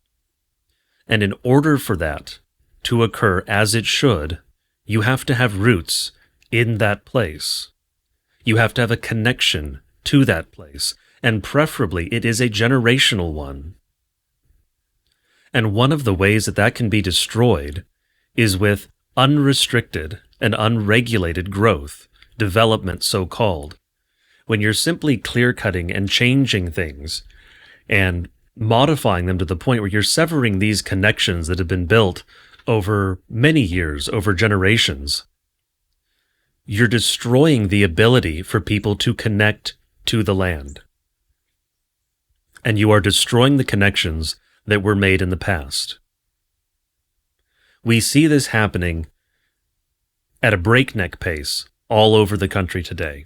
And in order for that to occur as it should, you have to have roots in that place. You have to have a connection to that place, and preferably it is a generational one. And one of the ways that that can be destroyed is with unrestricted and unregulated growth, development so-called. When you're simply clear-cutting and changing things and modifying them to the point where you're severing these connections that have been built over many years, over generations, you're destroying the ability for people to connect to the land. And you are destroying the connections that were made in the past. We see this happening at a breakneck pace all over the country today.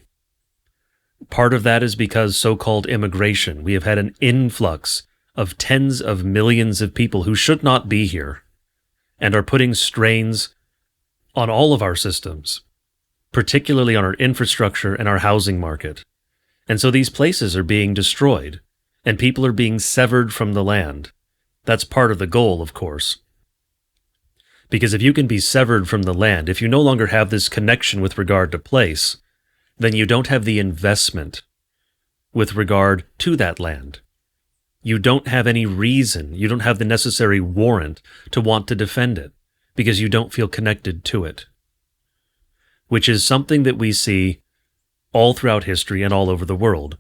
Part of that is because so-called immigration. We have had an influx of tens of millions of people who should not be here and are putting strains on all of our systems, particularly on our infrastructure and our housing market. And so these places are being destroyed, and people are being severed from the land. That's part of the goal, of course. Because if you can be severed from the land, if you no longer have this connection with regard to place, then you don't have the investment with regard to that land. You don't have any reason, you don't have the necessary warrant to want to defend it, because you don't feel connected to it. Which is something that we see all throughout history and all over the world.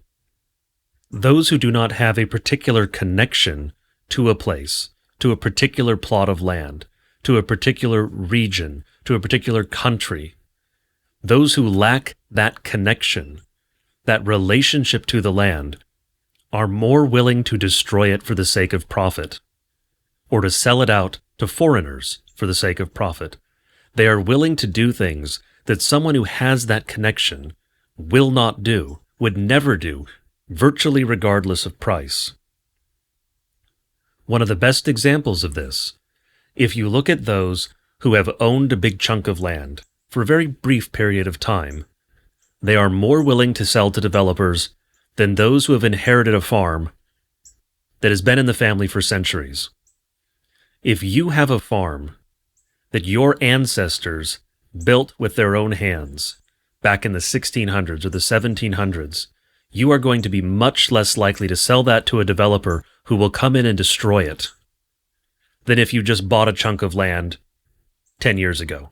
Those who do not have a particular connection to a place, to a particular plot of land, to a particular region, to a particular country, those who lack that connection, that relationship to the land, are more willing to destroy it for the sake of profit, or to sell it out to foreigners for the sake of profit. They are willing to do things that someone who has that connection will not do, would never do, virtually regardless of price. One of the best examples of this, if you look at those who have owned a big chunk of land for a very brief period of time, they are more willing to sell to developers than those who have inherited a farm that has been in the family for centuries. If you have a farm that your ancestors built with their own hands back in the 1600s or the 1700s, you are going to be much less likely to sell that to a developer who will come in and destroy it than if you just bought a chunk of land 10 years ago.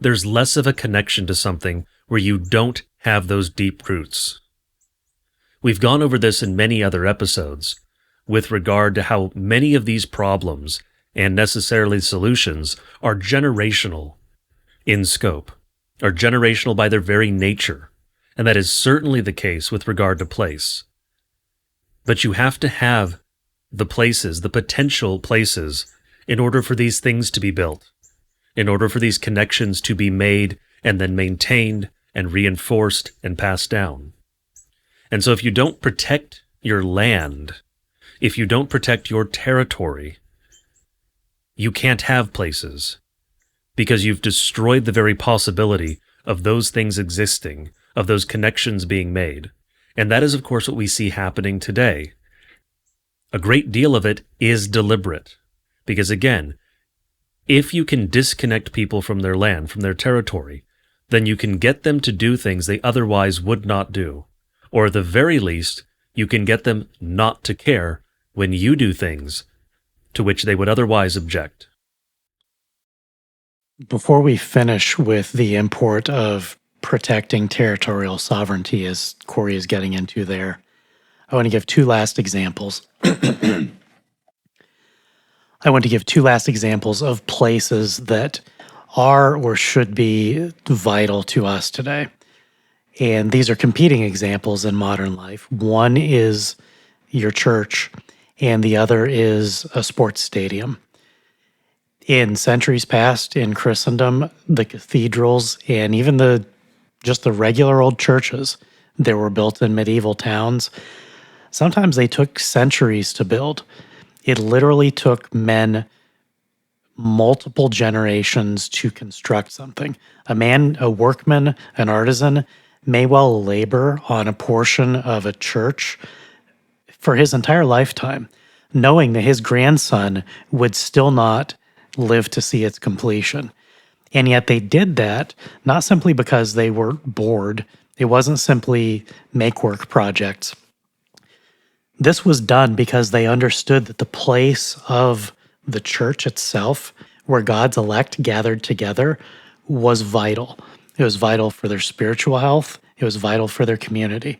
There's less of a connection to something where you don't have those deep roots. We've gone over this in many other episodes with regard to how many of these problems and necessarily solutions are generational in scope, are generational by their very nature, and that is certainly the case with regard to place. But you have to have the places, the potential places, in order for these things to be built, in order for these connections to be made and then maintained and reinforced and passed down. And so if you don't protect your land, if you don't protect your territory, you can't have places, because you've destroyed the very possibility of those things existing, of those connections being made. And that is, of course, what we see happening today. A great deal of it is deliberate, because again, if you can disconnect people from their land, from their territory, then you can get them to do things they otherwise would not do. Or at the very least, you can get them not to care when you do things to which they would otherwise object. Before we finish with the import of protecting territorial sovereignty, as Corey is getting into there, I want to give two last examples. I want to give two last examples of places that are or should be vital to us today. And these are competing examples in modern life. One is your church, and the other is a sports stadium. In centuries past in Christendom, the cathedrals and even just the regular old churches that were built in medieval towns, sometimes they took centuries to build. It literally took men multiple generations to construct something. A workman, an artisan, may well labor on a portion of a church for his entire lifetime, knowing that his grandson would still not live to see its completion. And yet they did that not simply because they were bored. It wasn't simply make-work projects. This was done because they understood that the place of the church itself, where God's elect gathered together, was vital. It was vital for their spiritual health. It was vital for their community.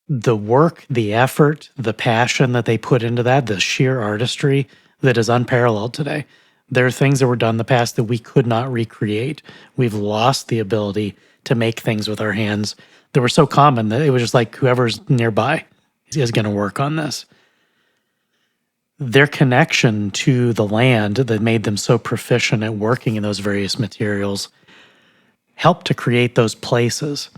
The work, the effort, the passion that they put into that, the sheer artistry that is unparalleled today. There are things that were done in the past that we could not recreate. We've lost the ability to make things with our hands that were so common that it was just like whoever's nearby is going to work on this. Their connection to the land that made them so proficient at working in those various materials helped to create those places.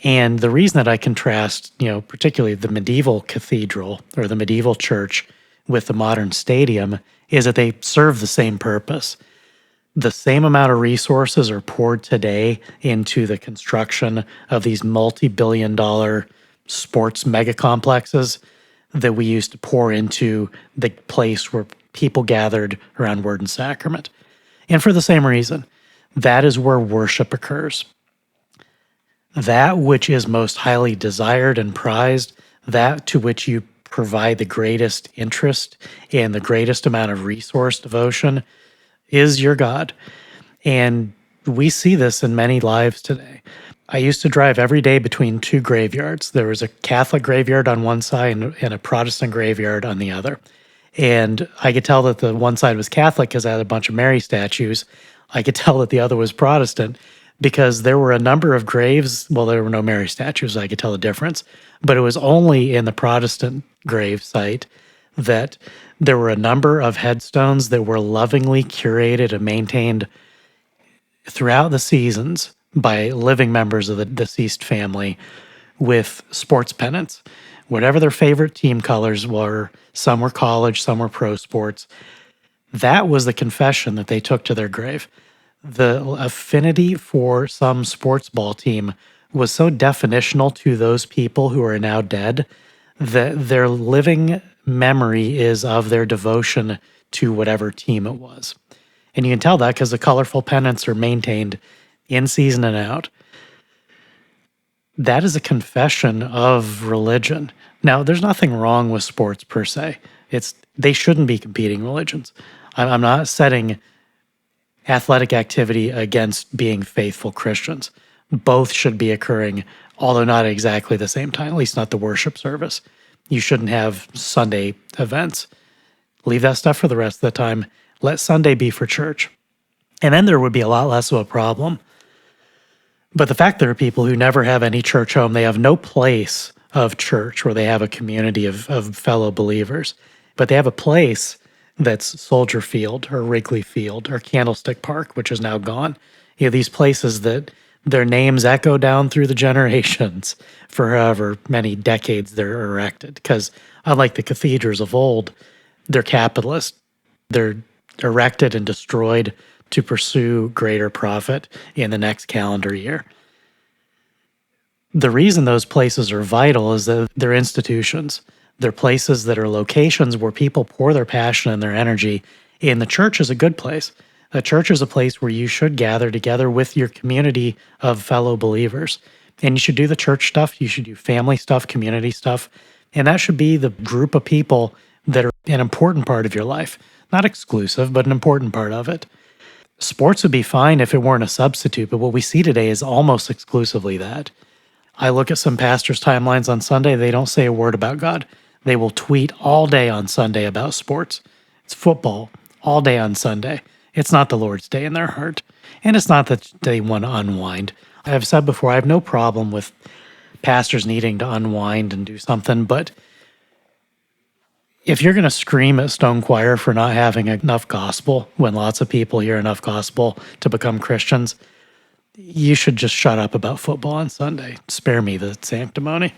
And the reason that I contrast, particularly the medieval cathedral or the medieval church with the modern stadium is that they serve the same purpose. The same amount of resources are poured today into the construction of these multi-billion-dollar sports mega complexes that we used to pour into the place where people gathered around word and sacrament. And for the same reason, that is where worship occurs. That which is most highly desired and prized, that to which you provide the greatest interest and the greatest amount of resource devotion is your God. And we see this in many lives today. I used to drive every day between two graveyards. There was a Catholic graveyard on one side and a Protestant graveyard on the other. And I could tell that the one side was Catholic because I had a bunch of Mary statues. I could tell that the other was Protestant because there were a number of graves. Well, there were no Mary statues, so I could tell the difference. But it was only in the Protestant grave site that there were a number of headstones that were lovingly curated and maintained throughout the seasons by living members of the deceased family with sports pennants. Whatever their favorite team colors were, some were college, some were pro sports. That was the confession that they took to their grave. The affinity for some sports ball team was so definitional to those people who are now dead their living memory is of their devotion to whatever team it was. And you can tell that because the colorful pennants are maintained in season and out. That is a confession of religion. Now, there's nothing wrong with sports per se. They shouldn't be competing religions. I'm not setting athletic activity against being faithful Christians. Both should be occurring, although not at exactly the same time, at least not the worship service. You shouldn't have Sunday events. Leave that stuff for the rest of the time. Let Sunday be for church. And then there would be a lot less of a problem. But the fact there are people who never have any church home, they have no place of church where they have a community of fellow believers, but they have a place that's Soldier Field or Wrigley Field or Candlestick Park, which is now gone. You have these places that their names echo down through the generations for however many decades they're erected. Because unlike the cathedrals of old, they're capitalist. They're erected and destroyed to pursue greater profit in the next calendar year. The reason those places are vital is that they're institutions. They're places that are locations where people pour their passion and their energy. And the church is a good place. A church is a place where you should gather together with your community of fellow believers. And you should do the church stuff. You should do family stuff, community stuff. And that should be the group of people that are an important part of your life. Not exclusive, but an important part of it. Sports would be fine if it weren't a substitute, but what we see today is almost exclusively that. I look at some pastors' timelines on Sunday, they don't say a word about God. They will tweet all day on Sunday about sports. It's football all day on Sunday. It's not the Lord's day in their heart. And it's not that they want to unwind. I've said before, I have no problem with pastors needing to unwind and do something, but if you're going to scream at Stone Choir for not having enough gospel when lots of people hear enough gospel to become Christians, you should just shut up about football on Sunday. Spare me the sanctimony.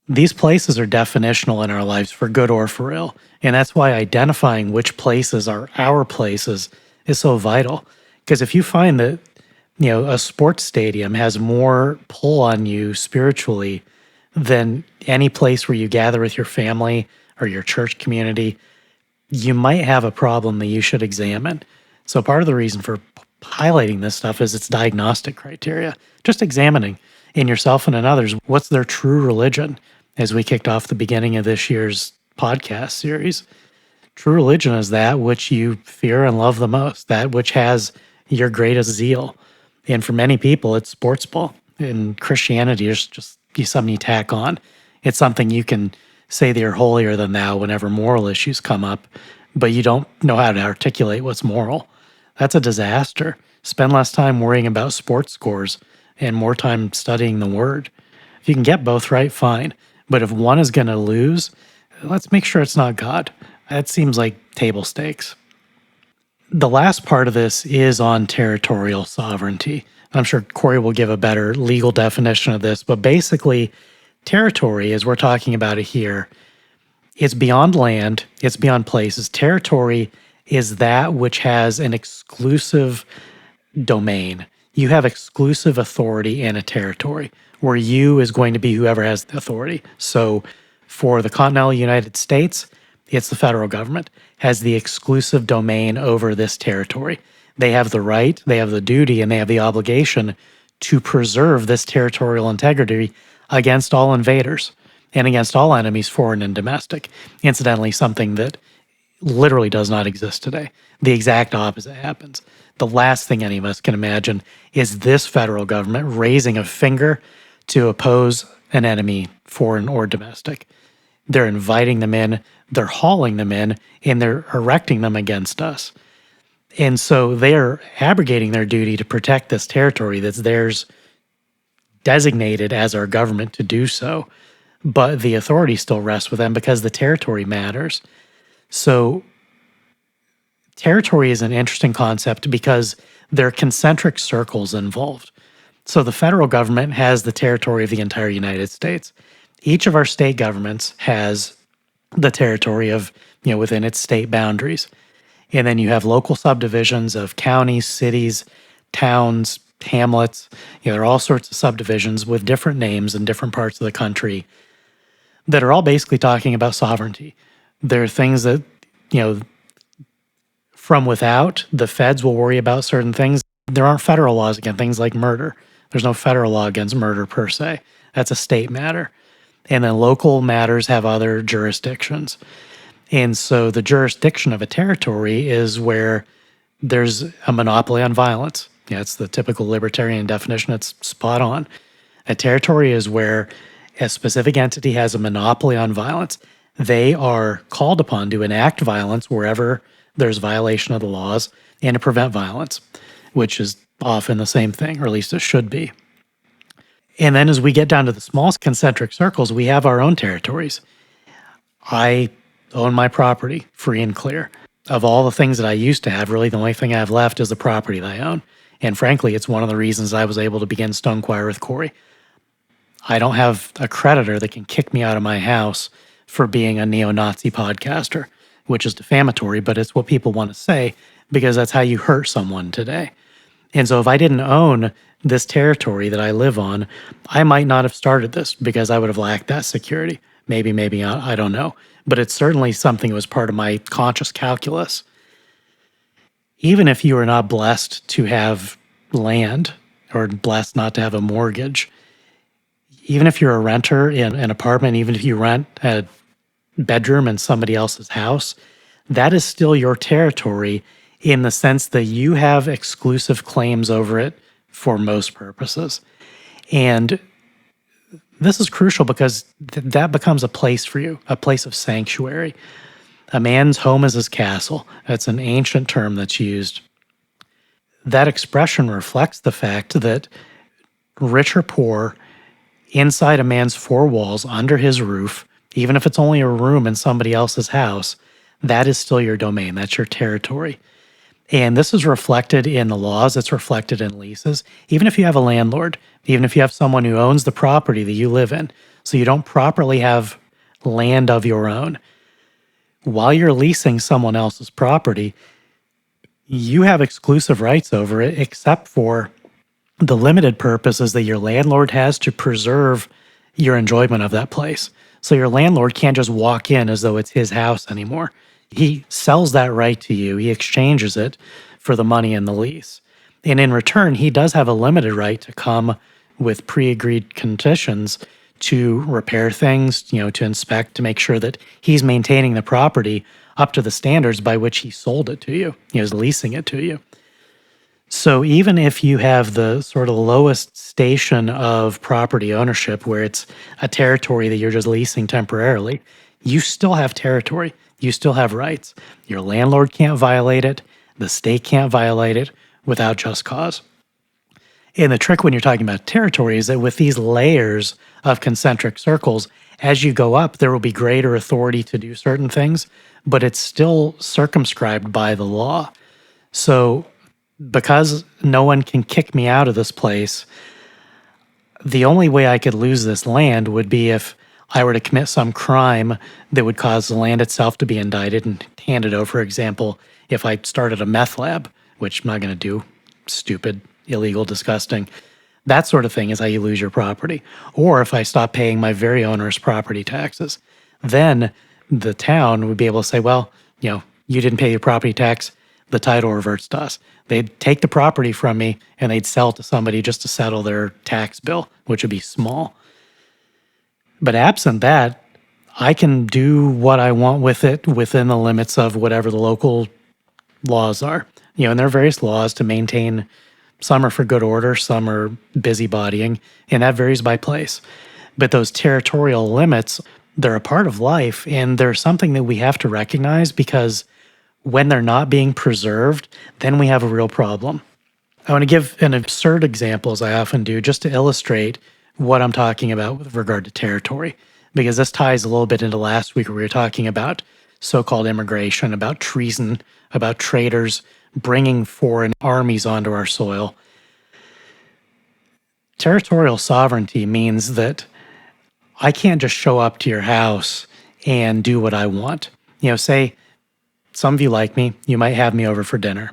These places are definitional in our lives for good or for ill. And that's why identifying which places are our places is so vital. Because if you find that, a sports stadium has more pull on you spiritually than any place where you gather with your family or your church community, you might have a problem that you should examine. So part of the reason for highlighting this stuff is its diagnostic criteria. Just examining in yourself and in others, what's their true religion? As we kicked off the beginning of this year's podcast series, true religion is that which you fear and love the most, that which has your greatest zeal. And for many people, it's sports ball. In Christianity, it's just something you tack on. It's something you can say they're holier than thou whenever moral issues come up, but you don't know how to articulate what's moral. That's a disaster. Spend less time worrying about sports scores and more time studying the Word. If you can get both right, fine. But if one is going to lose, let's make sure it's not God. That seems like table stakes. The last part of this is on territorial sovereignty. I'm sure Corey will give a better legal definition of this, but basically, territory, as we're talking about it here, it's beyond land, it's beyond places. Territory is that which has an exclusive domain. You have exclusive authority in a territory, where you is going to be whoever has the authority. So for the continental United States, it's the federal government has the exclusive domain over this territory. They have the right, they have the duty, and they have the obligation to preserve this territorial integrity against all invaders and against all enemies, foreign and domestic. Incidentally, something that literally does not exist today. The exact opposite happens. The last thing any of us can imagine is this federal government raising a finger to oppose an enemy, foreign or domestic. They're inviting them in, they're hauling them in, and they're erecting them against us. And so they're abrogating their duty to protect this territory that's theirs, designated as our government to do so. But the authority still rests with them because the territory matters. So territory is an interesting concept because there are concentric circles involved. So the federal government has the territory of the entire United States. Each of our state governments has the territory of, within its state boundaries. And then you have local subdivisions of counties, cities, towns, hamlets. There are all sorts of subdivisions with different names in different parts of the country that are all basically talking about sovereignty. There are things that, from without, the feds will worry about certain things. There aren't federal laws against things like murder. There's no federal law against murder per se. That's a state matter. And then local matters have other jurisdictions. And so the jurisdiction of a territory is where there's a monopoly on violence. Yeah, it's the typical libertarian definition. It's spot on. A territory is where a specific entity has a monopoly on violence. They are called upon to enact violence wherever there's violation of the laws and to prevent violence, which is often the same thing, or at least it should be. And then as we get down to the small concentric circles, we have our own territories. I own my property free and clear. Of all the things that I used to have, really the only thing I have left is the property that I own. And frankly, it's one of the reasons I was able to begin Stonequire with Corey. I don't have a creditor that can kick me out of my house for being a neo-Nazi podcaster, which is defamatory, but it's what people want to say because that's how you hurt someone today. And so if I didn't own this territory that I live on, I might not have started this because I would have lacked that security. Maybe not, I don't know. But it's certainly something that was part of my conscious calculus. Even if you are not blessed to have land or blessed not to have a mortgage, even if you're a renter in an apartment, even if you rent a bedroom in somebody else's house, that is still your territory in the sense that you have exclusive claims over it for most purposes. And this is crucial because that becomes a place for you, a place of sanctuary. A man's home is his castle. That's an ancient term that's used. That expression reflects the fact that rich or poor, inside a man's four walls, under his roof, even if it's only a room in somebody else's house, that is still your domain. That's your territory. And this is reflected in the laws. It's reflected in leases. Even if you have a landlord, even if you have someone who owns the property that you live in, so you don't properly have land of your own, while you're leasing someone else's property, you have exclusive rights over it, except for the limited purposes that your landlord has to preserve your enjoyment of that place. So your landlord can't just walk in as though it's his house anymore. He sells that right to you. He exchanges it for the money in the lease. And in return, he does have a limited right to come with pre-agreed conditions to repair things, to inspect, to make sure that he's maintaining the property up to the standards by which he sold it to you. He was leasing it to you. So even if you have the sort of lowest station of property ownership where it's a territory that you're just leasing temporarily, you still have territory. You still have rights. Your landlord can't violate it. The state can't violate it without just cause. And the trick when you're talking about territory is that with these layers of concentric circles, as you go up, there will be greater authority to do certain things, but it's still circumscribed by the law. So because no one can kick me out of this place, the only way I could lose this land would be if I were to commit some crime that would cause the land itself to be indicted and handed over. For example, if I started a meth lab, which I'm not going to do, stupid, illegal, disgusting, that sort of thing is how you lose your property. Or if I stop paying my very onerous property taxes, then the town would be able to say, well, you didn't pay your property tax, the title reverts to us. They'd take the property from me and they'd sell it to somebody just to settle their tax bill, which would be small. But absent that, I can do what I want with it within the limits of whatever the local laws are. And there are various laws to maintain. Some are for good order, some are busybodying, and that varies by place. But those territorial limits, they're a part of life, and they're something that we have to recognize because when they're not being preserved, then we have a real problem. I want to give an absurd example, as I often do, just to illustrate what I'm talking about with regard to territory, because this ties a little bit into last week where we were talking about so-called immigration, about treason, about traitors bringing foreign armies onto our soil. Territorial sovereignty means that I can't just show up to your house and do what I want. Say some of you like me, you might have me over for dinner.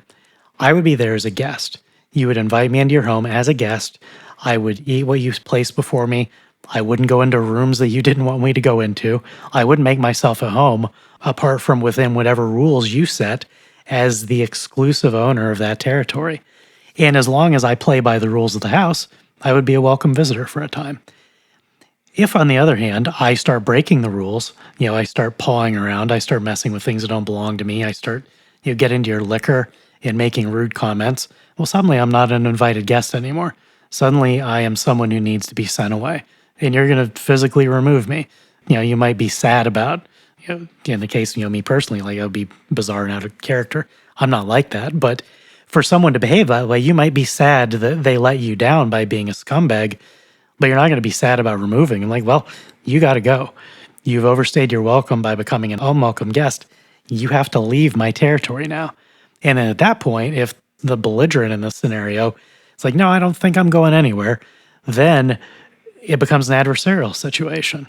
I would be there as a guest. You would invite me into your home as a guest. I would eat what you placed before me. I wouldn't go into rooms that you didn't want me to go into. I would make myself at home apart from within whatever rules you set as the exclusive owner of that territory. And as long as I play by the rules of the house, I would be a welcome visitor for a time. If, on the other hand, I start breaking the rules, I start pawing around, I start messing with things that don't belong to me, I start, get into your liquor and making rude comments, well, suddenly I'm not an invited guest anymore. Suddenly I am someone who needs to be sent away, and you're going to physically remove me. You might be sad about, in the case of, me personally, like, it would be bizarre and out of character. I'm not like that, but for someone to behave that way, you might be sad that they let you down by being a scumbag, but you're not going to be sad about removing. I'm like, well, you got to go. You've overstayed your welcome by becoming an unwelcome guest. You have to leave my territory now. And then at that point, if the belligerent in this scenario, it's like, no, I don't think I'm going anywhere, then it becomes an adversarial situation.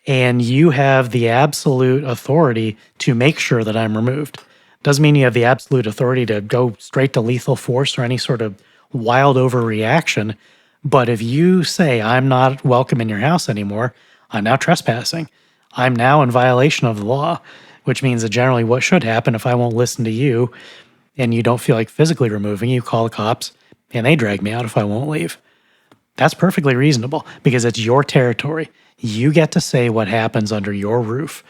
And you have the absolute authority to make sure that I'm removed. Doesn't mean you have the absolute authority to go straight to lethal force or any sort of wild overreaction. But if you say, I'm not welcome in your house anymore, I'm now trespassing. I'm now in violation of the law, which means that generally what should happen if I won't listen to you and you don't feel like physically removing, you call the cops and they drag me out if I won't leave. That's perfectly reasonable because it's your territory. You get to say what happens under your roof.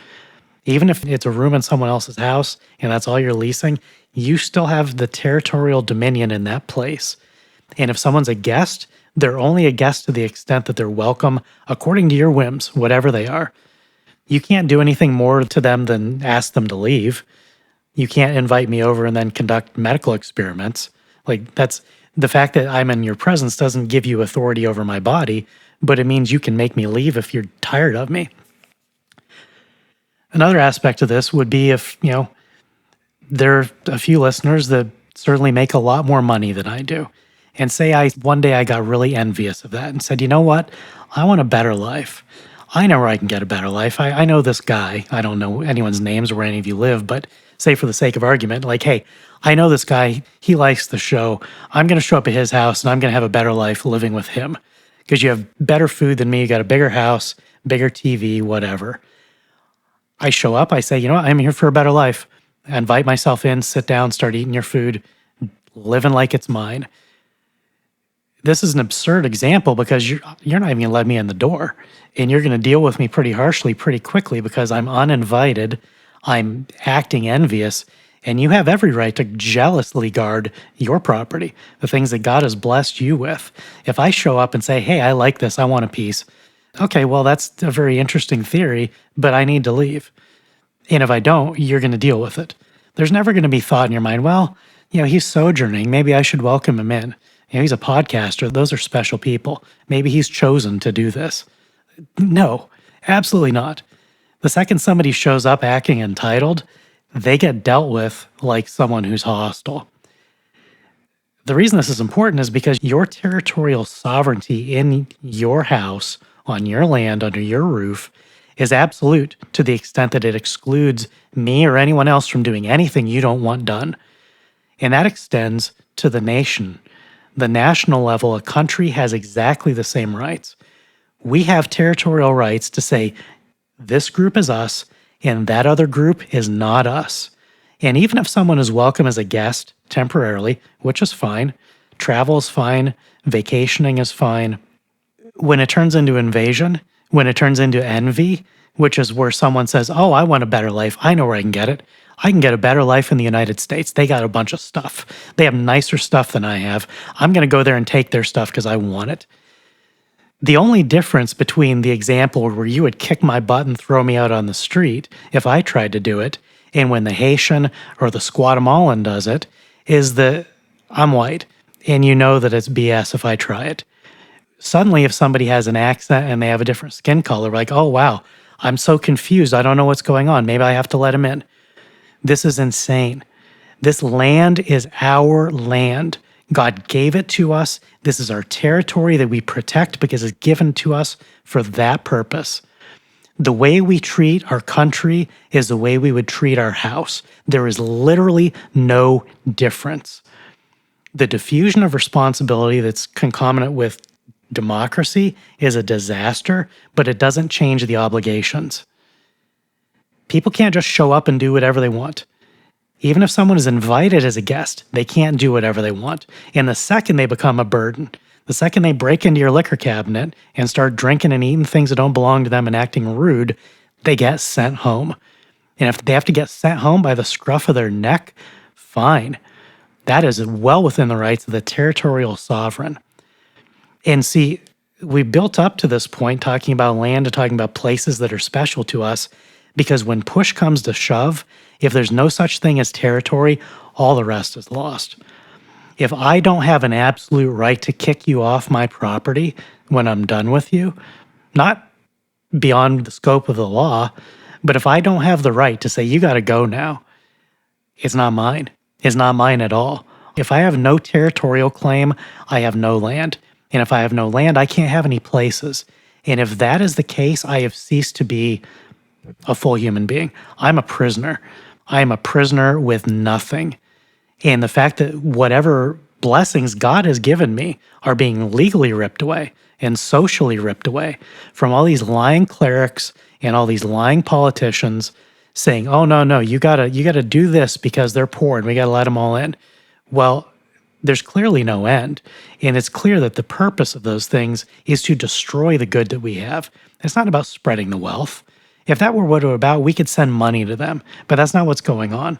Even if it's a room in someone else's house and that's all you're leasing, you still have the territorial dominion in that place. And if someone's a guest, they're only a guest to the extent that they're welcome according to your whims, whatever they are. You can't do anything more to them than ask them to leave. You can't invite me over and then conduct medical experiments. Like, that's the fact that I'm in your presence doesn't give you authority over my body, but it means you can make me leave if you're tired of me. Another aspect of this would be if, there are a few listeners that certainly make a lot more money than I do. And say one day I got really envious of that and said, you know what? I want a better life. I know where I can get a better life. I know this guy. I don't know anyone's names or where any of you live, but say for the sake of argument, like, hey, I know this guy. He likes the show. I'm going to show up at his house and I'm going to have a better life living with him because you have better food than me. You got a bigger house, bigger TV, whatever. I show up. I say, I'm here for a better life. I invite myself in, sit down, start eating your food, living like it's mine. This is an absurd example because you're not even going to let me in the door. And you're going to deal with me pretty harshly, pretty quickly because I'm uninvited. I'm acting envious. And you have every right to jealously guard your property, the things that God has blessed you with. If I show up and say, hey, I like this, I want a piece. Okay, well, that's a very interesting theory, but I need to leave. And if I don't, you're going to deal with it. There's never going to be thought in your mind, well, he's sojourning. Maybe I should welcome him in. He's a podcaster. Those are special people. Maybe he's chosen to do this. No, absolutely not. The second somebody shows up acting entitled, they get dealt with like someone who's hostile. The reason this is important is because your territorial sovereignty in your house, on your land, under your roof, is absolute to the extent that it excludes me or anyone else from doing anything you don't want done. And that extends to the nation. The national level, a country has exactly the same rights. We have territorial rights to say, this group is us, and that other group is not us. And even if someone is welcome as a guest temporarily, which is fine, travel is fine, vacationing is fine, when it turns into invasion, when it turns into envy, which is where someone says, oh, I want a better life, I know where I can get it. I can get a better life in the United States. They got a bunch of stuff. They have nicer stuff than I have. I'm going to go there and take their stuff because I want it. The only difference between the example where you would kick my butt and throw me out on the street if I tried to do it, and when the Haitian or the Guatemalan does it, is that I'm white, and you know that it's BS if I try it. Suddenly, if somebody has an accent and they have a different skin color, like, oh, wow, I'm so confused. I don't know what's going on. Maybe I have to let him in. This is insane. This land is our land. God gave it to us. This is our territory that we protect because it's given to us for that purpose. The way we treat our country is the way we would treat our house. There is literally no difference. The diffusion of responsibility that's concomitant with democracy is a disaster, but it doesn't change the obligations. People can't just show up and do whatever they want. Even if someone is invited as a guest, they can't do whatever they want. And the second they become a burden, the second they break into your liquor cabinet and start drinking and eating things that don't belong to them and acting rude, they get sent home. And if they have to get sent home by the scruff of their neck, fine. That is well within the rights of the territorial sovereign. And see, we built up to this point talking about land and talking about places that are special to us, because when push comes to shove, if there's no such thing as territory, all the rest is lost. If I don't have an absolute right to kick you off my property when I'm done with you, not beyond the scope of the law, but if I don't have the right to say, you got to go now, it's not mine. It's not mine at all. If I have no territorial claim, I have no land. And if I have no land, I can't have any places. And if that is the case, I have ceased to be a full human being. I'm a prisoner. I am a prisoner with nothing. And the fact that whatever blessings God has given me are being legally ripped away and socially ripped away from all these lying clerics and all these lying politicians saying, oh, no, you gotta do this because they're poor and we gotta let them all in. Well, there's clearly no end. And it's clear that the purpose of those things is to destroy the good that we have. It's not about spreading the wealth. If that were what it were about, we could send money to them. But that's not what's going on.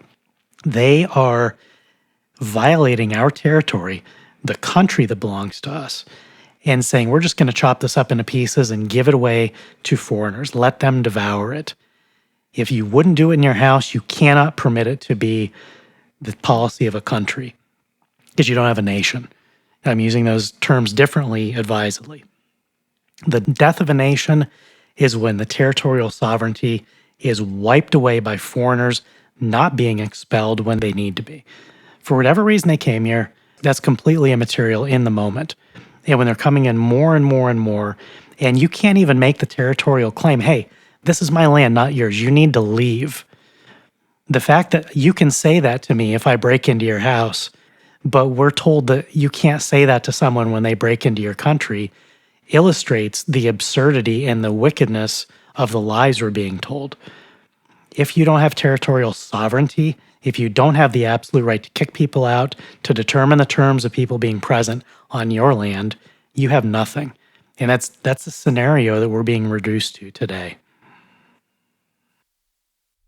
They are violating our territory, the country that belongs to us, and saying, we're just going to chop this up into pieces and give it away to foreigners. Let them devour it. If you wouldn't do it in your house, you cannot permit it to be the policy of a country because you don't have a nation. I'm using those terms differently, advisedly. The death of a nation is when the territorial sovereignty is wiped away by foreigners not being expelled when they need to be. For whatever reason they came here, that's completely immaterial in the moment. And when they're coming in more and more and more, and you can't even make the territorial claim, hey, this is my land, not yours. You need to leave. The fact that you can say that to me if I break into your house, but we're told that you can't say that to someone when they break into your country, illustrates the absurdity and the wickedness of the lies we're being told. If you don't have territorial sovereignty, if you don't have the absolute right to kick people out, to determine the terms of people being present on your land, you have nothing. And that's the scenario that we're being reduced to today.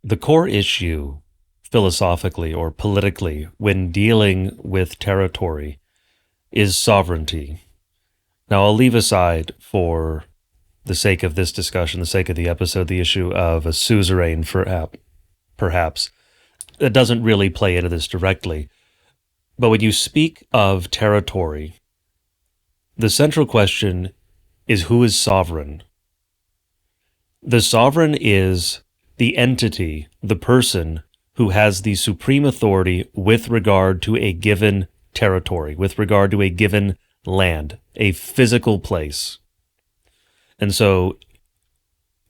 The core issue, philosophically or politically, when dealing with territory, is sovereignty. Now, I'll leave aside, for the sake of this discussion, the sake of the episode, the issue of a suzerain, perhaps. It doesn't really play into this directly. But when you speak of territory, the central question is, who is sovereign? The sovereign is the entity, the person who has the supreme authority with regard to a given territory, with regard to a given land, a physical place. And so,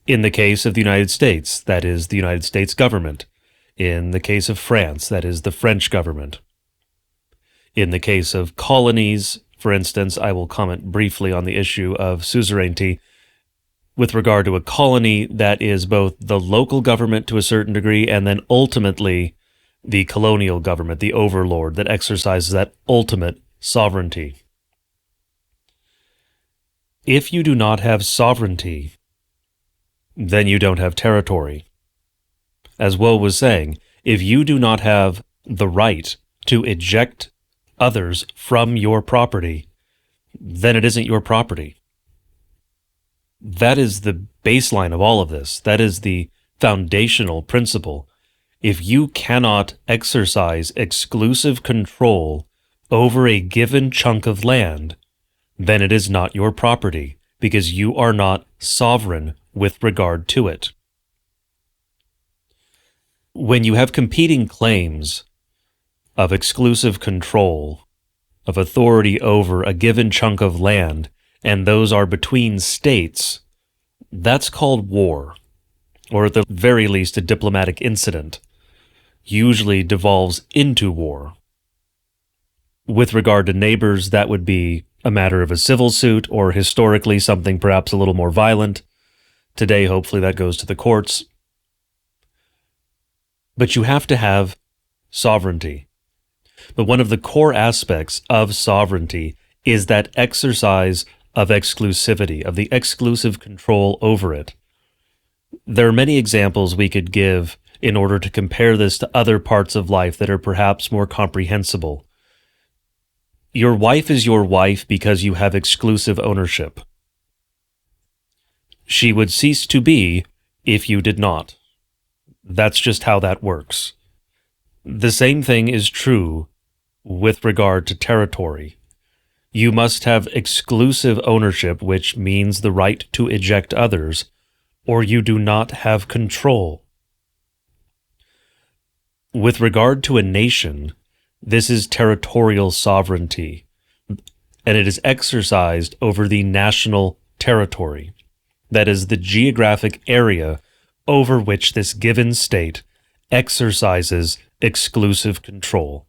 in the case of the United States, that is the United States government. In the case of France, that is the French government. In the case of colonies, for instance, I will comment briefly on the issue of suzerainty. With regard to a colony, that is both the local government to a certain degree and then ultimately the colonial government, the overlord that exercises that ultimate sovereignty. If you do not have sovereignty, then you don't have territory. As Woe was saying, if you do not have the right to eject others from your property, then it isn't your property. That is the baseline of all of this. That is the foundational principle. If you cannot exercise exclusive control over a given chunk of land, then it is not your property, because you are not sovereign with regard to it. When you have competing claims of exclusive control, of authority over a given chunk of land, and those are between states, that's called war, or at the very least a diplomatic incident, usually devolves into war. With regard to neighbors, that would be a matter of a civil suit, or historically something perhaps a little more violent. Today, hopefully, that goes to the courts. But you have to have sovereignty. But one of the core aspects of sovereignty is that exercise of exclusivity, of the exclusive control over it. There are many examples we could give in order to compare this to other parts of life that are perhaps more comprehensible. Your wife is your wife because you have exclusive ownership. She would cease to be if you did not. That's just how that works. The same thing is true with regard to territory. You must have exclusive ownership, which means the right to eject others, or you do not have control. With regard to a nation, this is territorial sovereignty, and it is exercised over the national territory. That is the geographic area over which this given state exercises exclusive control.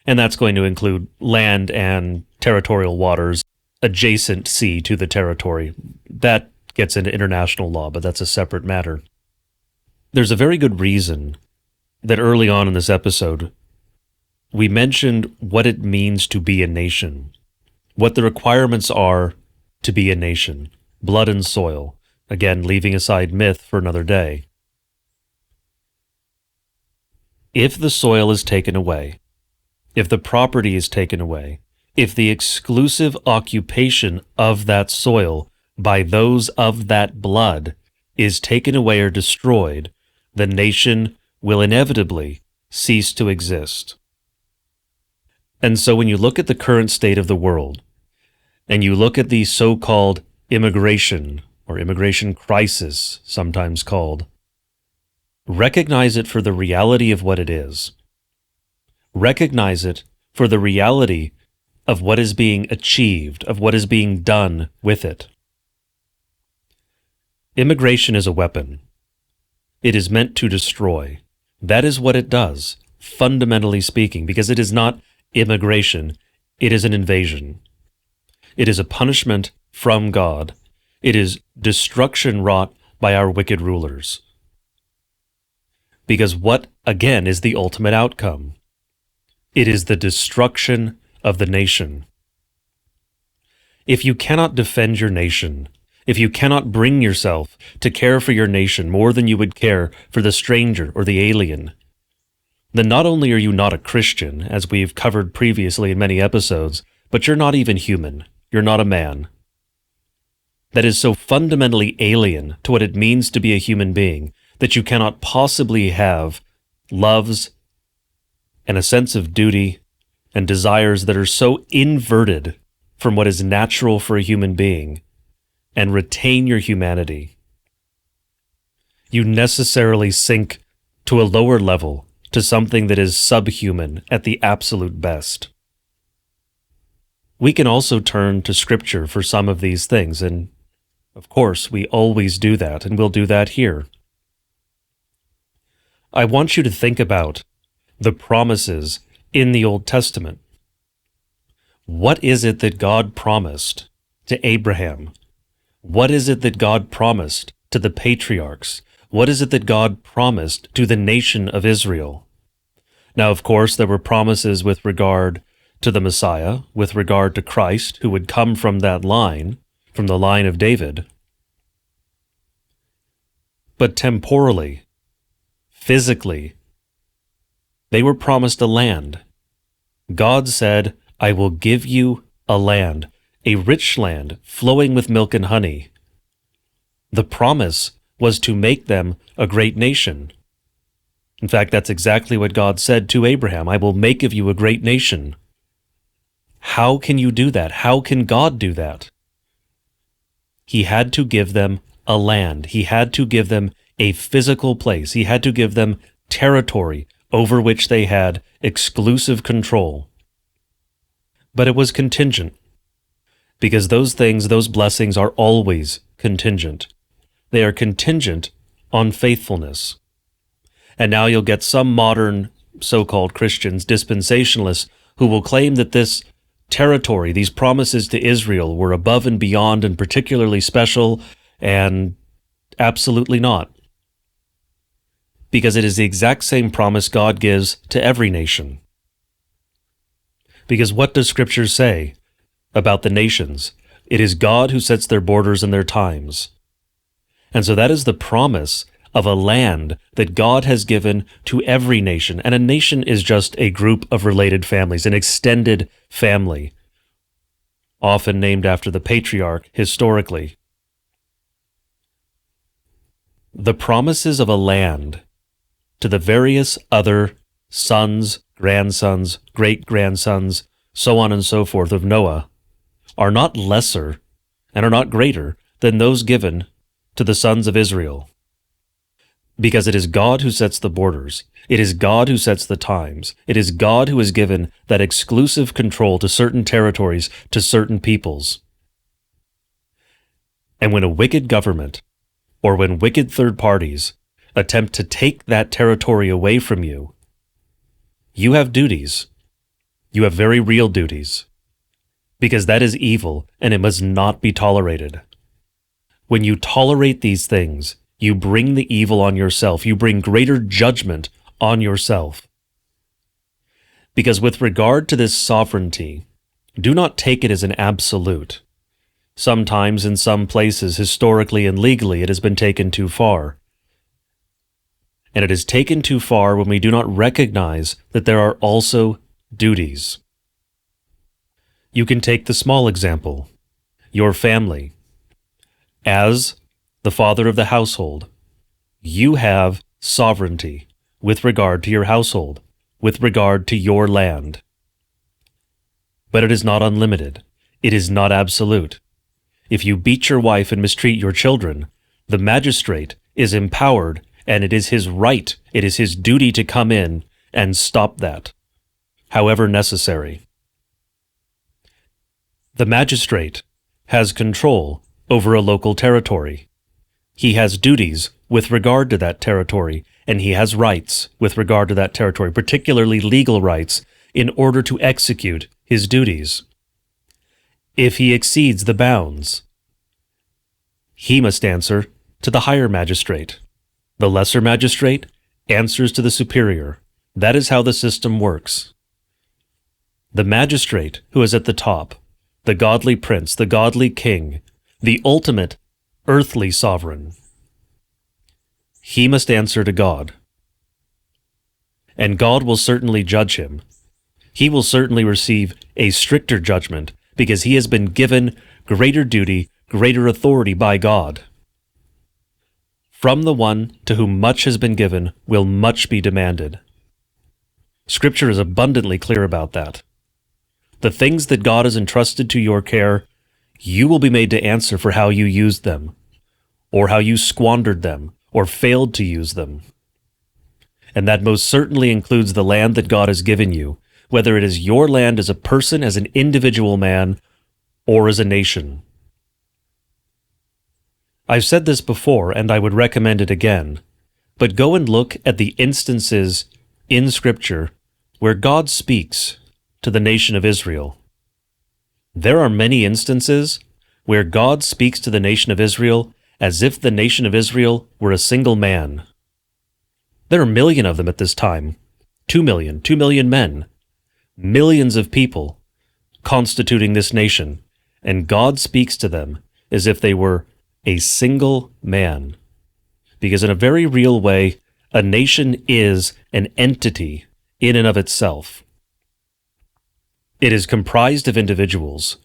And that's going to include land and territorial waters adjacent sea to the territory. That gets into international law, but that's a separate matter. There's a very good reason that early on in this episode, we mentioned what it means to be a nation, what the requirements are to be a nation, blood and soil. Again, leaving aside myth for another day. If the soil is taken away, if the property is taken away, if the exclusive occupation of that soil by those of that blood is taken away or destroyed, the nation will inevitably cease to exist. And so when you look at the current state of the world, and you look at the so-called immigration, or immigration crisis, sometimes called, recognize it for the reality of what it is. Recognize it for the reality of what is being achieved, of what is being done with it. Immigration is a weapon. It is meant to destroy. That is what it does, fundamentally speaking, because it is not immigration, it is an invasion. It is a punishment from God. It is destruction wrought by our wicked rulers. Because what, again, is the ultimate outcome? It is the destruction of the nation. If you cannot defend your nation, if you cannot bring yourself to care for your nation more than you would care for the stranger or the alien, then not only are you not a Christian, as we've covered previously in many episodes, but you're not even human. You're not a man. That is so fundamentally alien to what it means to be a human being that you cannot possibly have loves and a sense of duty and desires that are so inverted from what is natural for a human being and retain your humanity. You necessarily sink to a lower level, to something that is subhuman at the absolute best. We can also turn to Scripture for some of these things, and of course we always do that, and we'll do that here. I want you to think about the promises in the Old Testament. What is it that God promised to Abraham? What is it that God promised to the patriarchs? What is it that God promised to the nation of Israel? Now, of course, there were promises with regard to the Messiah, with regard to Christ, who would come from that line, from the line of David. But temporally, physically, they were promised a land. God said, I will give you a land, a rich land flowing with milk and honey. The promise was to make them a great nation. In fact, that's exactly what God said to Abraham. I will make of you a great nation. How can you do that? How can God do that? He had to give them a land. He had to give them a physical place. He had to give them territory over which they had exclusive control. But it was contingent, because those things, those blessings are always contingent. They are contingent on faithfulness. And now you'll get some modern so-called Christians, dispensationalists, who will claim that this territory, these promises to Israel, were above and beyond and particularly special, and absolutely not. Because it is the exact same promise God gives to every nation. Because what does Scripture say about the nations? It is God who sets their borders and their times. And so that is the promise of a land that God has given to every nation. And a nation is just a group of related families, an extended family, often named after the patriarch historically. The promises of a land to the various other sons, grandsons, great-grandsons, so on and so forth of Noah are not lesser and are not greater than those given to the sons of Israel. Because it is God who sets the borders. It is God who sets the times. It is God who has given that exclusive control to certain territories, to certain peoples. And when a wicked government, or when wicked third parties attempt to take that territory away from you, you have duties. You have very real duties. Because that is evil, and it must not be tolerated. When you tolerate these things, you bring the evil on yourself. You bring greater judgment on yourself. Because with regard to this sovereignty, do not take it as an absolute. Sometimes in some places, historically and legally, it has been taken too far. And it is taken too far when we do not recognize that there are also duties. You can take the small example, your family. As the father of the household, you have sovereignty with regard to your household, with regard to your land. But it is not unlimited. It is not absolute. If you beat your wife and mistreat your children, the magistrate is empowered, and it is his right, it is his duty to come in and stop that, however necessary. The magistrate has control over a local territory. He has duties with regard to that territory, and he has rights with regard to that territory, particularly legal rights, in order to execute his duties. If he exceeds the bounds, he must answer to the higher magistrate. The lesser magistrate answers to the superior. That is how the system works. The magistrate who is at the top, the godly prince, the godly king, the ultimate earthly sovereign, he must answer to God. And God will certainly judge him. He will certainly receive a stricter judgment because he has been given greater duty, greater authority by God. From the one to whom much has been given will much be demanded. Scripture is abundantly clear about that. The things that God has entrusted to your care, you will be made to answer for how you used them, or how you squandered them, or failed to use them. And that most certainly includes the land that God has given you, whether it is your land as a person, as an individual man, or as a nation. I've said this before, and I would recommend it again, but go and look at the instances in Scripture where God speaks to the nation of Israel. There are many instances where God speaks to the nation of Israel as if the nation of Israel were a single man. There are 1 million of them at this time. 2 million men. Millions of people constituting this nation, and God speaks to them as if they were a single man. Because in a very real way, a nation is an entity in and of itself. It is comprised of individuals,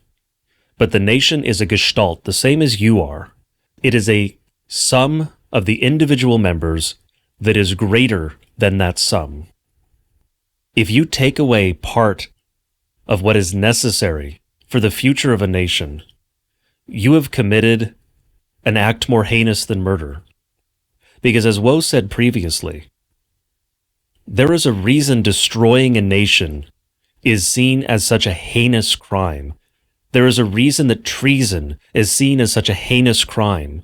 but the nation is a gestalt, the same as you are. It is a sum of the individual members that is greater than that sum. If you take away part of what is necessary for the future of a nation, you have committed an act more heinous than murder. Because as Woe said previously, there is a reason destroying a nation is seen as such a heinous crime. There is a reason that treason is seen as such a heinous crime.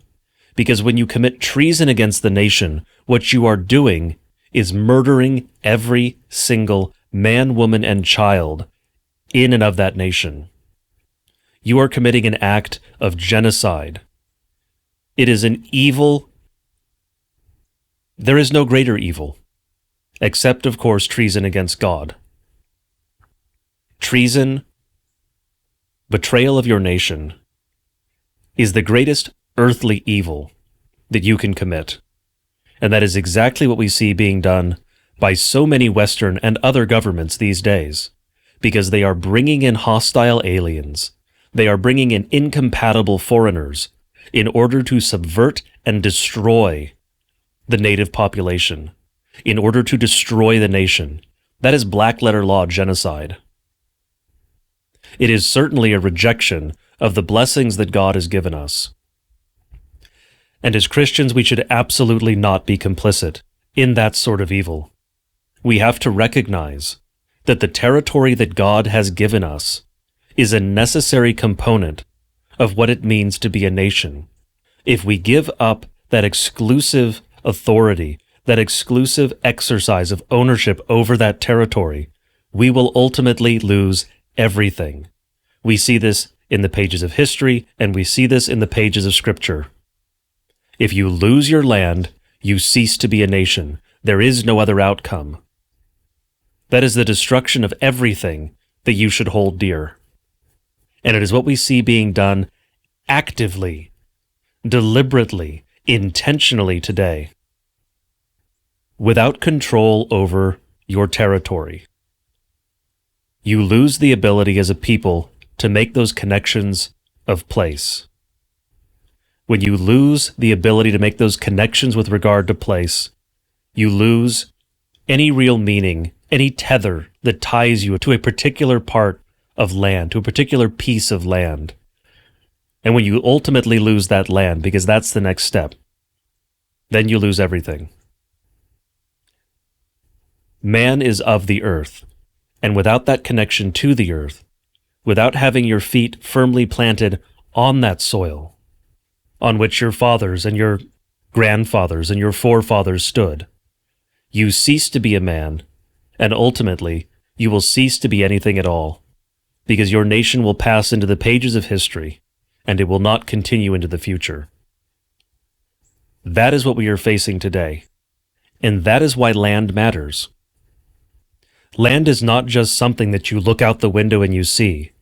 Because when you commit treason against the nation, what you are doing is murdering every single man, woman, and child in and of that nation. You are committing an act of genocide. It is an evil. There is no greater evil, except, of course, treason against God. Treason, betrayal of your nation, is the greatest earthly evil that you can commit. And that is exactly what we see being done by so many Western and other governments these days, because they are bringing in hostile aliens. They are bringing in incompatible foreigners in order to subvert and destroy the native population, in order to destroy the nation. That is black-letter law genocide. It is certainly a rejection of the blessings that God has given us. And as Christians, we should absolutely not be complicit in that sort of evil. We have to recognize that the territory that God has given us is a necessary component of what it means to be a nation. If we give up that exclusive authority, that exclusive exercise of ownership over that territory, we will ultimately lose everything. We see this in the pages of history, and we see this in the pages of Scripture. If you lose your land, you cease to be a nation. There is no other outcome. That is the destruction of everything that you should hold dear. And it is what we see being done actively, deliberately, intentionally today, without control over your territory. You lose the ability as a people to make those connections of place. When you lose the ability to make those connections with regard to place, you lose any real meaning, any tether that ties you to a particular part of land, to a particular piece of land. And when you ultimately lose that land, because that's the next step, then you lose everything. Man is of the earth, and without that connection to the earth, without having your feet firmly planted on that soil on which your fathers and your grandfathers and your forefathers stood, you cease to be a man, and ultimately you will cease to be anything at all, because your nation will pass into the pages of history, and it will not continue into the future. That is what we are facing today, and that is why land matters. Land is not just something that you look out the window and you see.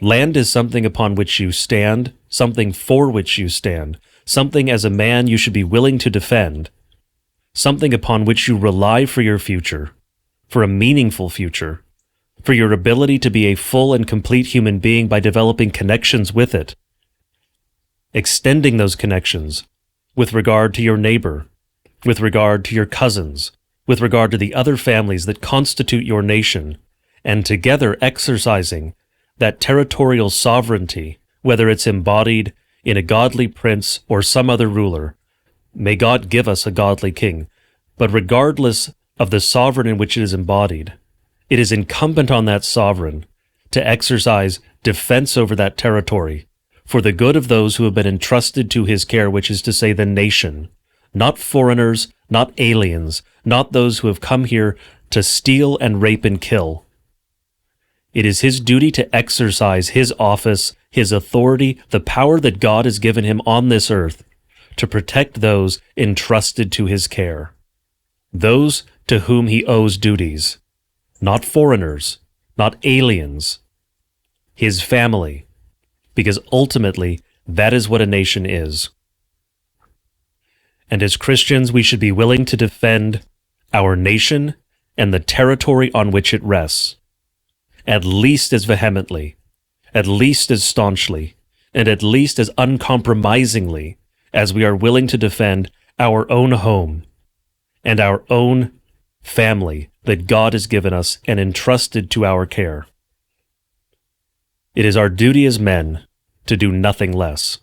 Land is something upon which you stand, something for which you stand, something as a man you should be willing to defend, something upon which you rely for your future, for a meaningful future, for your ability to be a full and complete human being by developing connections with it, extending those connections with regard to your neighbor, with regard to your cousins, with regard to the other families that constitute your nation, and together exercising that territorial sovereignty, whether it's embodied in a godly prince or some other ruler. May God give us a godly king. But regardless of the sovereign in which it is embodied, it is incumbent on that sovereign to exercise defense over that territory for the good of those who have been entrusted to his care, which is to say the nation, not foreigners, not aliens, not those who have come here to steal and rape and kill. It is his duty to exercise his office, his authority, the power that God has given him on this earth to protect those entrusted to his care, those to whom he owes duties, not foreigners, not aliens, his family, because ultimately that is what a nation is. And as Christians, we should be willing to defend our nation and the territory on which it rests, at least as vehemently, at least as staunchly, and at least as uncompromisingly as we are willing to defend our own home and our own family that God has given us and entrusted to our care. It is our duty as men to do nothing less.